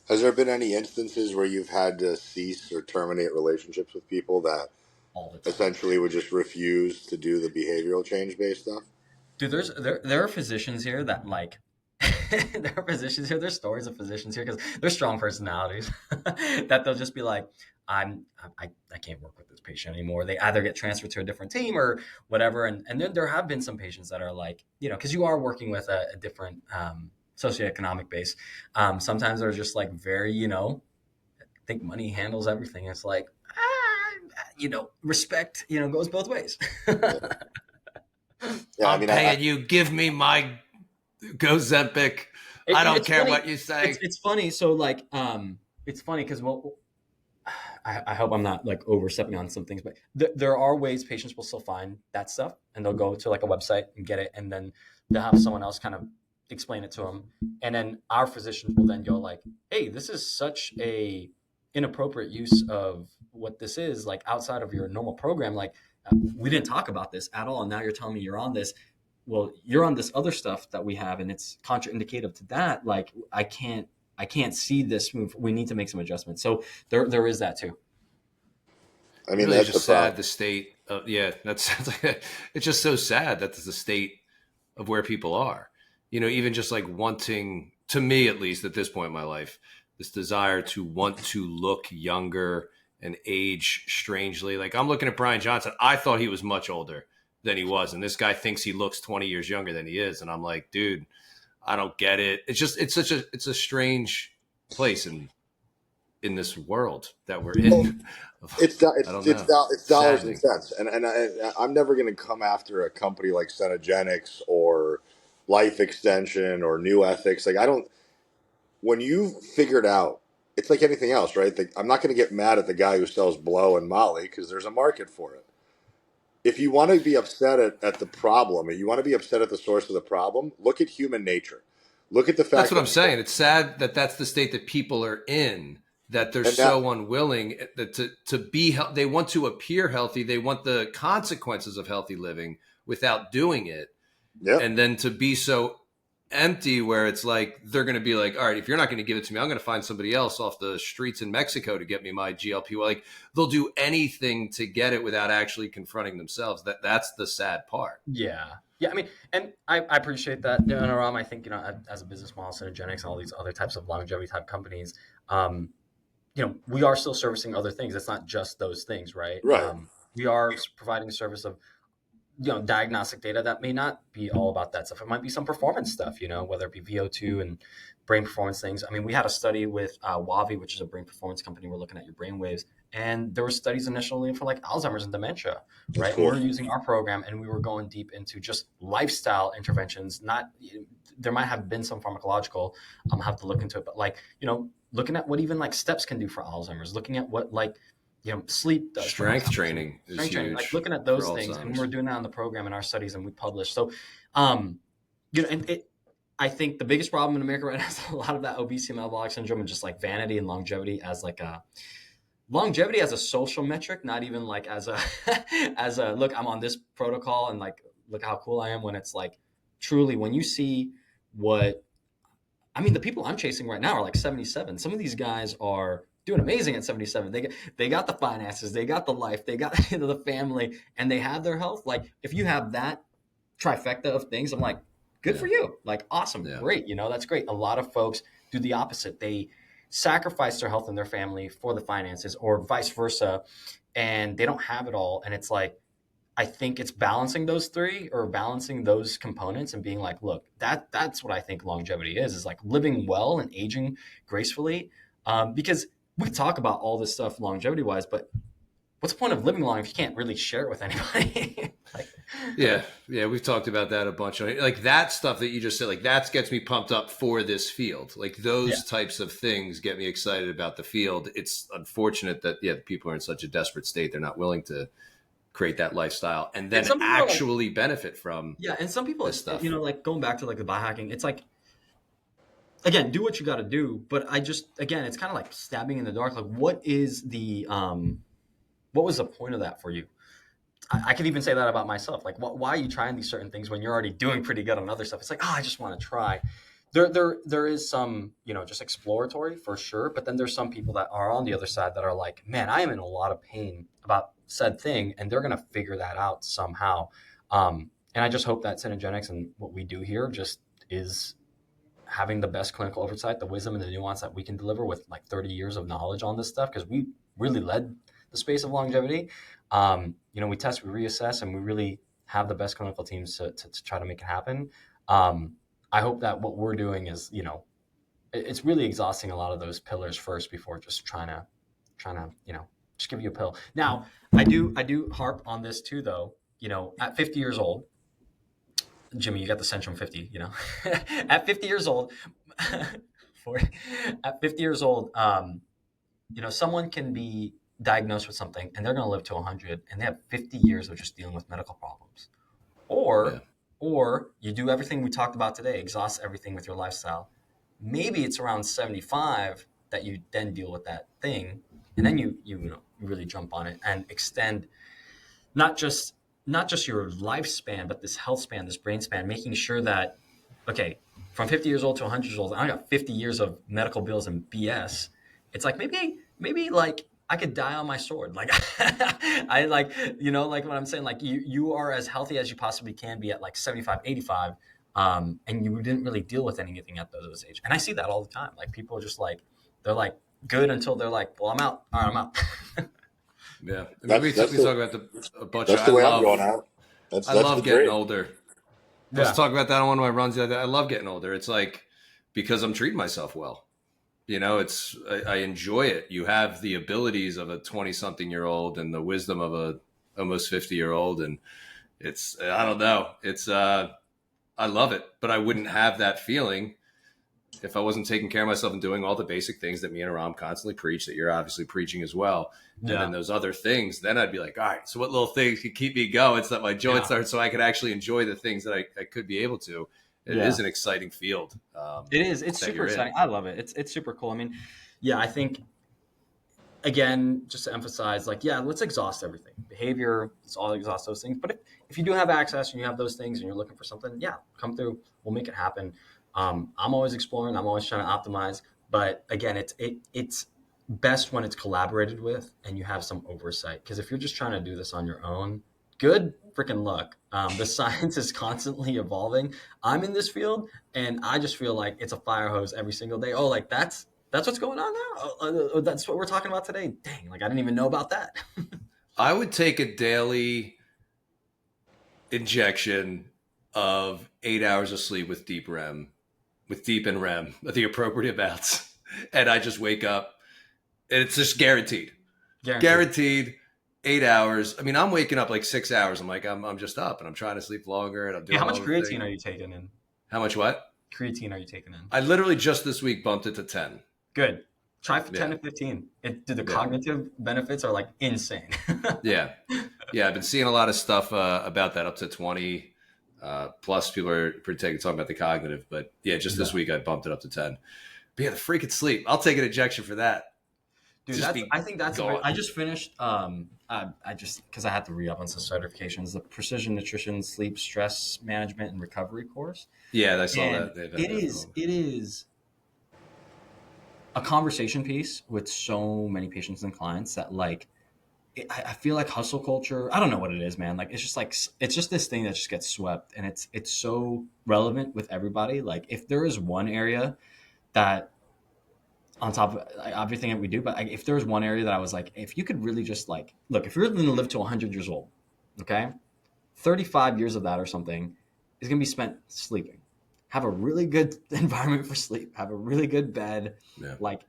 Has there been any instances where you've had to cease or terminate relationships with people that All the time. essentially would just refuse to do the behavioral change based stuff? Dude, there are physicians here that like there are physicians here. There's stories of physicians here because they're strong personalities that they'll just be like, I can't work with this patient anymore. They either get transferred to a different team or whatever. And then there have been some patients that are like, because you are working with a different socioeconomic base. Sometimes they're just like very, I think money handles everything. It's like, respect, goes both ways. Yeah, I'm paying you. Give me my Ozempic. I don't care funny. what you say. It's funny. So like, it's funny because I hope I'm not like overstepping on some things, but there are ways patients will still find that stuff, and they'll go to like a website and get it, and then they'll have someone else kind of explain it to them, and then our physicians will then go like, "Hey, this is such a inappropriate use of what this is, like outside of your normal program. Like, we didn't talk about this at all, and now you're telling me you're on this. Well, you're on this other stuff that we have, and it's contraindicative to that. Like, I can't see this move. We need to make some adjustments." So there is that too. I mean, really that's just sad. The state of, that's it's just so sad that the state of where people are. Even just like wanting, to me at least at this point in my life, this desire to want to look younger and age strangely. Like I'm looking at Brian Johnson. I thought he was much older than he was, and this guy thinks he looks 20 years younger than he is. And I'm like, dude, I don't get it. It's a strange place in this world that we're in. It's dollars and cents, and I'm never going to come after a company like Cenogenics or Life Extension or New Ethics. Like when you figured out, it's like anything else, right? I'm not going to get mad at the guy who sells blow and Molly because there's a market for it. If you want to be upset at the problem, or you want to be upset at the source of the problem, look at human nature. Look at the fact that's what I'm saying. It's sad that that's the state that people are in, that they're so unwilling to be. They want to appear healthy. They want the consequences of healthy living without doing it. Yep. And then to be so empty where it's like they're going to be like, all right, if you're not going to give it to me, I'm going to find somebody else off the streets in Mexico to get me my GLP. Like they'll do anything to get it without actually confronting themselves. That's the sad part. Yeah. I mean, and I appreciate that, Aram. I think as a business model, Cenogenics and all these other types of longevity type companies, we are still servicing other things. It's not just those things, right? Right. We are providing a service of diagnostic data that may not be all about that stuff. It might be some performance stuff, whether it be VO2 and brain performance things. I mean, we had a study with Wavi, which is a brain performance company. We're looking at your brain waves. And there were studies initially for like Alzheimer's and dementia, right? Cool. And we're using our program and we were going deep into just lifestyle interventions. There might have been some pharmacological, I'll have to look into it, but like, looking at what even like steps can do for Alzheimer's, looking at what like, sleep does. Strength training is huge. Like looking at those things, and we're doing that on the program in our studies, and we publish. So, and I think the biggest problem in America right now is a lot of that obesity and metabolic syndrome and just like vanity and longevity as a social metric, not even like as a look, I'm on this protocol and like look how cool I am, when it's like truly when you see what the people I'm chasing right now are like 77. Some of these guys are doing amazing at 77. They got the finances, they got the life, they got the family, and they have their health. Like if you have that trifecta of things, I'm like, good for you. Like awesome, great. That's great. A lot of folks do the opposite. They sacrifice their health and their family for the finances, or vice versa, and they don't have it all. And it's like, I think it's balancing those three, or balancing those components, and being like, look, that's what I think longevity is like living well and aging gracefully. Because we talk about all this stuff longevity wise, but what's the point of living long if you can't really share it with anybody? Like, yeah, we've talked about that a bunch. Like that stuff that you just said, like that gets me pumped up for this field. Like those types of things get me excited about the field. It's unfortunate that people are in such a desperate state; they're not willing to create that lifestyle and then actually benefit from. Yeah, and some people, this stuff. Like going back to like the biohacking, it's like, again, do what you got to do. But again, it's kind of like stabbing in the dark. Like, what was the point of that for you? I could even say that about myself. Like, why are you trying these certain things when you're already doing pretty good on other stuff? It's like, I just want to try. There is some, just exploratory for sure. But then there's some people that are on the other side that are like, man, I am in a lot of pain about said thing, and they're going to figure that out somehow. And I just hope that Synergenics and what we do here just is having the best clinical oversight, the wisdom and the nuance that we can deliver with like 30 years of knowledge on this stuff, because we really led the space of longevity. We test, we reassess, and we really have the best clinical teams to try to make it happen. I hope that what we're doing is, it's really exhausting a lot of those pillars first before just trying to, just give you a pill. Now, I do harp on this too, though. At 50 years old, Jimmy, you got the Centrum 50. At 50 years old, at 50 years old, someone can be diagnosed with something and they're going to live to 100, and they have 50 years of just dealing with medical problems. Or you do everything we talked about today, exhaust everything with your lifestyle. Maybe it's around 75 that you then deal with that thing, and then you really jump on it and extend not just your lifespan, but this health span, this brain span, making sure that, okay, from 50 years old to 100 years old, I got 50 years of medical bills and BS. It's like, maybe like I could die on my sword. Like I like what I'm saying, like you are as healthy as you possibly can be at like 75, 85. And you didn't really deal with anything at those age. And I see that all the time. Like people are just like, they're like good until they're like, well, I'm out. All right, I'm out. Yeah. I mean, we talk about a bunch that's of, the way I'm going out. I love getting older. Let's talk about that on one of my runs the other day. I love getting older. It's like, because I'm treating myself well. I enjoy it. You have the abilities of a 20-something-year-old and the wisdom of a almost 50-year-old. And I don't know. I love it, but I wouldn't have that feeling if I wasn't taking care of myself and doing all the basic things that me and Aram constantly preach, that you're obviously preaching as well. And then those other things, then I'd be like, all right, so what little things could keep me going so that my joints are, so I could actually enjoy the things that I could be able to. It is an exciting field. It is. It's super exciting. I love it. It's super cool. I mean, I think, again, just to emphasize, like, let's exhaust everything. Behavior, let's all exhaust those things. But if you do have access and you have those things and you're looking for something, come through. We'll make it happen. I'm always exploring. I'm always trying to optimize. But again, it's best when it's collaborated with and you have some oversight. Because if you're just trying to do this on your own, good freaking luck. The science is constantly evolving. I'm in this field and I just feel like it's a fire hose every single day. Oh, like that's what's going on now. That's what we're talking about today. Dang, like I didn't even know about that. I would take a daily injection of 8 hours of sleep with deep REM, with deep and REM, at the appropriate amounts. And I just wake up and it's just guaranteed. 8 hours. I mean, I'm waking up like 6 hours. I'm like, I'm just up and I'm trying to sleep longer and I'm doing how much creatine are you taking in? How much what? Creatine are you taking in? I literally just this week bumped it to 10. Good. Try 10 to 15. The cognitive benefits are like insane. Yeah. I've been seeing a lot of stuff about that, up to 20. Plus people are talking about the cognitive. But just this week I bumped it up to 10. But the freaking sleep. I'll take an injection for that. Dude, I think that's I just finished. Because I had to re-up on some certifications, the Precision Nutrition Sleep Stress Management and Recovery course. Yeah, I saw that. It is a conversation piece with so many patients and clients that I feel like hustle culture. I don't know what it is, man. Like it's just this thing that just gets swept, and it's so relevant with everybody. Like if there is one area that on top of everything that we do. But if there was one area that I was like, if you could really just like, look, if you're going to live to 100 years old, okay, 35 years of that or something is going to be spent sleeping. Have a really good environment for sleep. Have a really good bed. Yeah. Like,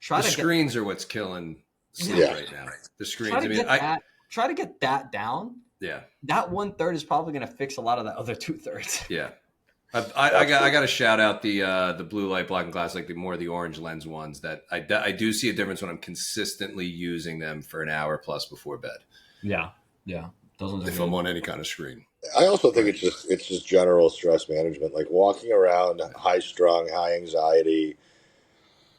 the screens are what's killing sleep right now. The screens. Try to get that down. Yeah. That 1/3 is probably going to fix a lot of that other 2/3. Yeah. I got to shout out the blue light blocking glass, like the orange lens ones that I do see a difference when I'm consistently using them for an hour plus before bed. Yeah. Yeah. Those ones if I'm on any kind of screen. I also think it's just general stress management, like walking around high strung, high anxiety,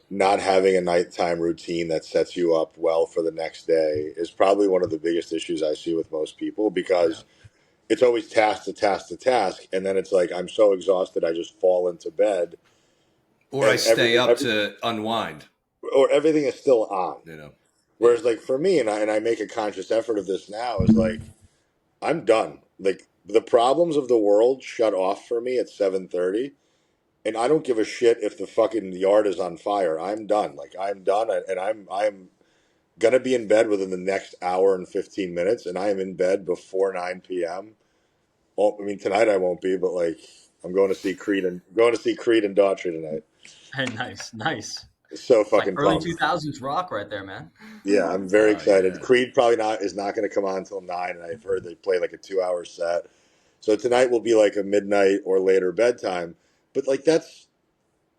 not having a nighttime routine that sets you up well for the next day is probably one of the biggest issues I see with most people, because it's always task to task to task. And then it's like, I'm so exhausted, I just fall into bed. Or I stay up to unwind. Or everything is still on. You know. Whereas like for me, and I make a conscious effort of this now, is like, I'm done. Like the problems of the world shut off for me at 7:30. And I don't give a shit if the fucking yard is on fire. I'm done. Like I'm done, and I'm gonna be in bed within the next hour and 15 minutes, and I am in bed before 9 p.m. Oh, I mean tonight I won't be, but like I'm going to see Creed and Daughtry tonight. Hey, nice. It's so fucking like early pumped. 2000s rock right there, man. Yeah, I'm very excited. Yeah. Creed is not going to come on until 9, and I've heard they play like a 2-hour set. So tonight will be like a midnight or later bedtime. But like that's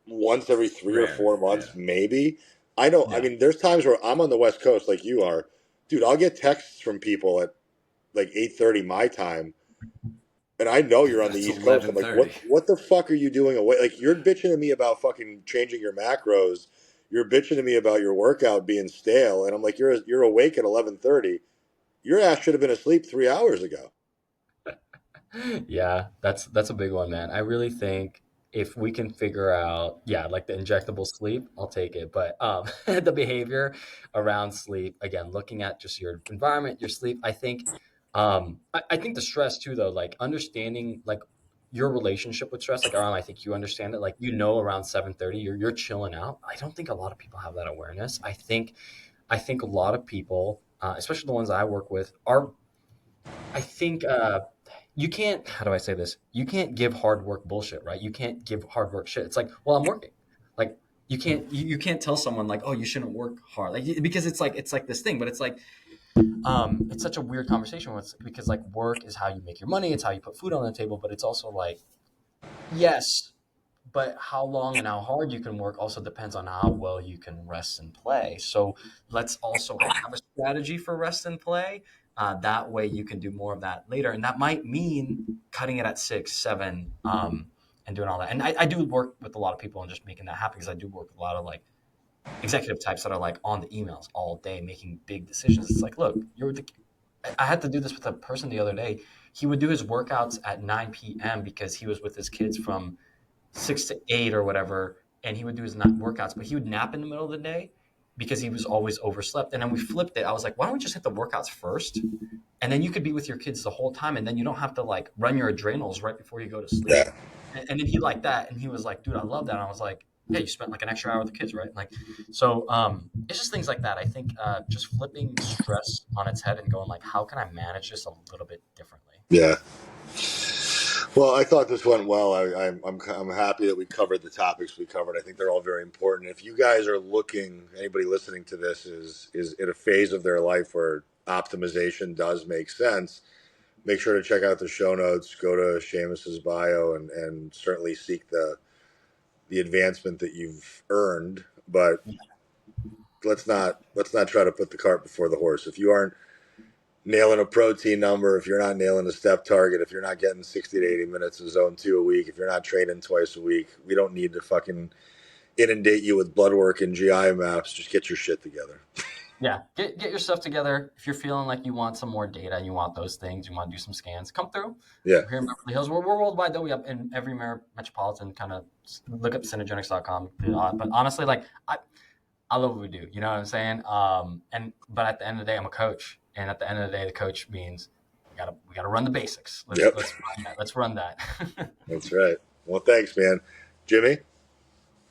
once every 3 or 4 months, maybe. I know. Yeah. I mean, there's times where I'm on the West Coast, like you are, dude. I'll get texts from people at like 8:30 my time, and I know you're on the East Coast. I'm like, what the fuck are you doing away? Like, you're bitching to me about fucking changing your macros. You're bitching to me about your workout being stale, and I'm like, you're awake at 11:30. Your ass should have been asleep 3 hours ago. Yeah, that's a big one, man. I really think if we can figure out, like the injectable sleep, I'll take it. But the behavior around sleep, again, looking at just your environment, your sleep, I think I think the stress too, though, like understanding like your relationship with stress, like Aram, I think you understand it. Like, around 7:30, you're chilling out. I don't think a lot of people have that awareness. I think a lot of people, especially the ones I work with, I think you can't, how do I say this? You can't give hard work bullshit, right? You can't give hard work shit. It's like, well, I'm working. Like you can't tell someone like, oh, you shouldn't work hard. Like, because it's like this thing, but it's like, it's such a weird conversation because like work is how you make your money. It's how you put food on the table, but it's also like, yes, but how long and how hard you can work also depends on how well you can rest and play. So let's also have a strategy for rest and play. That way you can do more of that later. And that might mean cutting it at 6, 7, and doing all that. And I do work with a lot of people and just making that happen, because I do work with a lot of like executive types that are like on the emails all day making big decisions. It's like, look, I had to do this with a person the other day. He would do his workouts at 9 p.m. because he was with his kids from 6 to 8 or whatever, and he would do his workouts, but he would nap in the middle of the day because he was always overslept. And then we flipped it. I was like, why don't we just hit the workouts first, and then you could be with your kids the whole time, and then you don't have to like run your adrenals right before you go to sleep. Yeah. And then he liked that, and he was like, dude, I love that. And I was like, yeah, you spent like an extra hour with the kids, right? Like, so it's just things like that. I think just flipping stress on its head and going like, how can I manage this a little bit differently? Yeah. Well, I thought this went well. I'm happy that we covered the topics we covered. I think they're all very important. If you guys are looking, anybody listening to this is in a phase of their life where optimization does make sense, make sure to check out the show notes. Go to Seamus's bio and certainly seek the advancement that you've earned. But let's not try to put the cart before the horse. If you aren't nailing a protein number, if you're not nailing a step target, if you're not getting 60 to 80 minutes of zone 2 a week, if you're not training twice a week, we don't need to fucking inundate you with blood work and GI maps. Just get your shit together. Yeah, get your stuff together. If you're feeling like you want some more data, you want those things, you want to do some scans, come through. Yeah. We're here in Beverly Hills. We're worldwide, though. We have in every metropolitan. Kind of look up synergenics.com. But honestly, like I love what we do. You know what I'm saying? But at the end of the day, I'm a coach. And at the end of the day, the coach means we gotta run the basics. Let's run that. That's right. Well, thanks, man. Jimmy?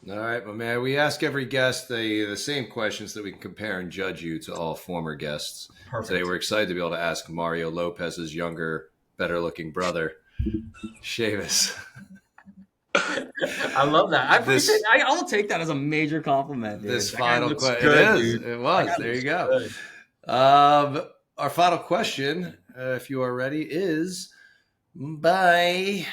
All right, my man. We ask every guest the same questions that we can compare and judge you to all former guests. Perfect. Today, we're excited to be able to ask Mario Lopez's younger, better-looking brother, Seamus. I love that. I appreciate. I'll take that as a major compliment. Dude. This That final question, it is. Dude. It was. There you go. Our final question, if you are ready, is bye.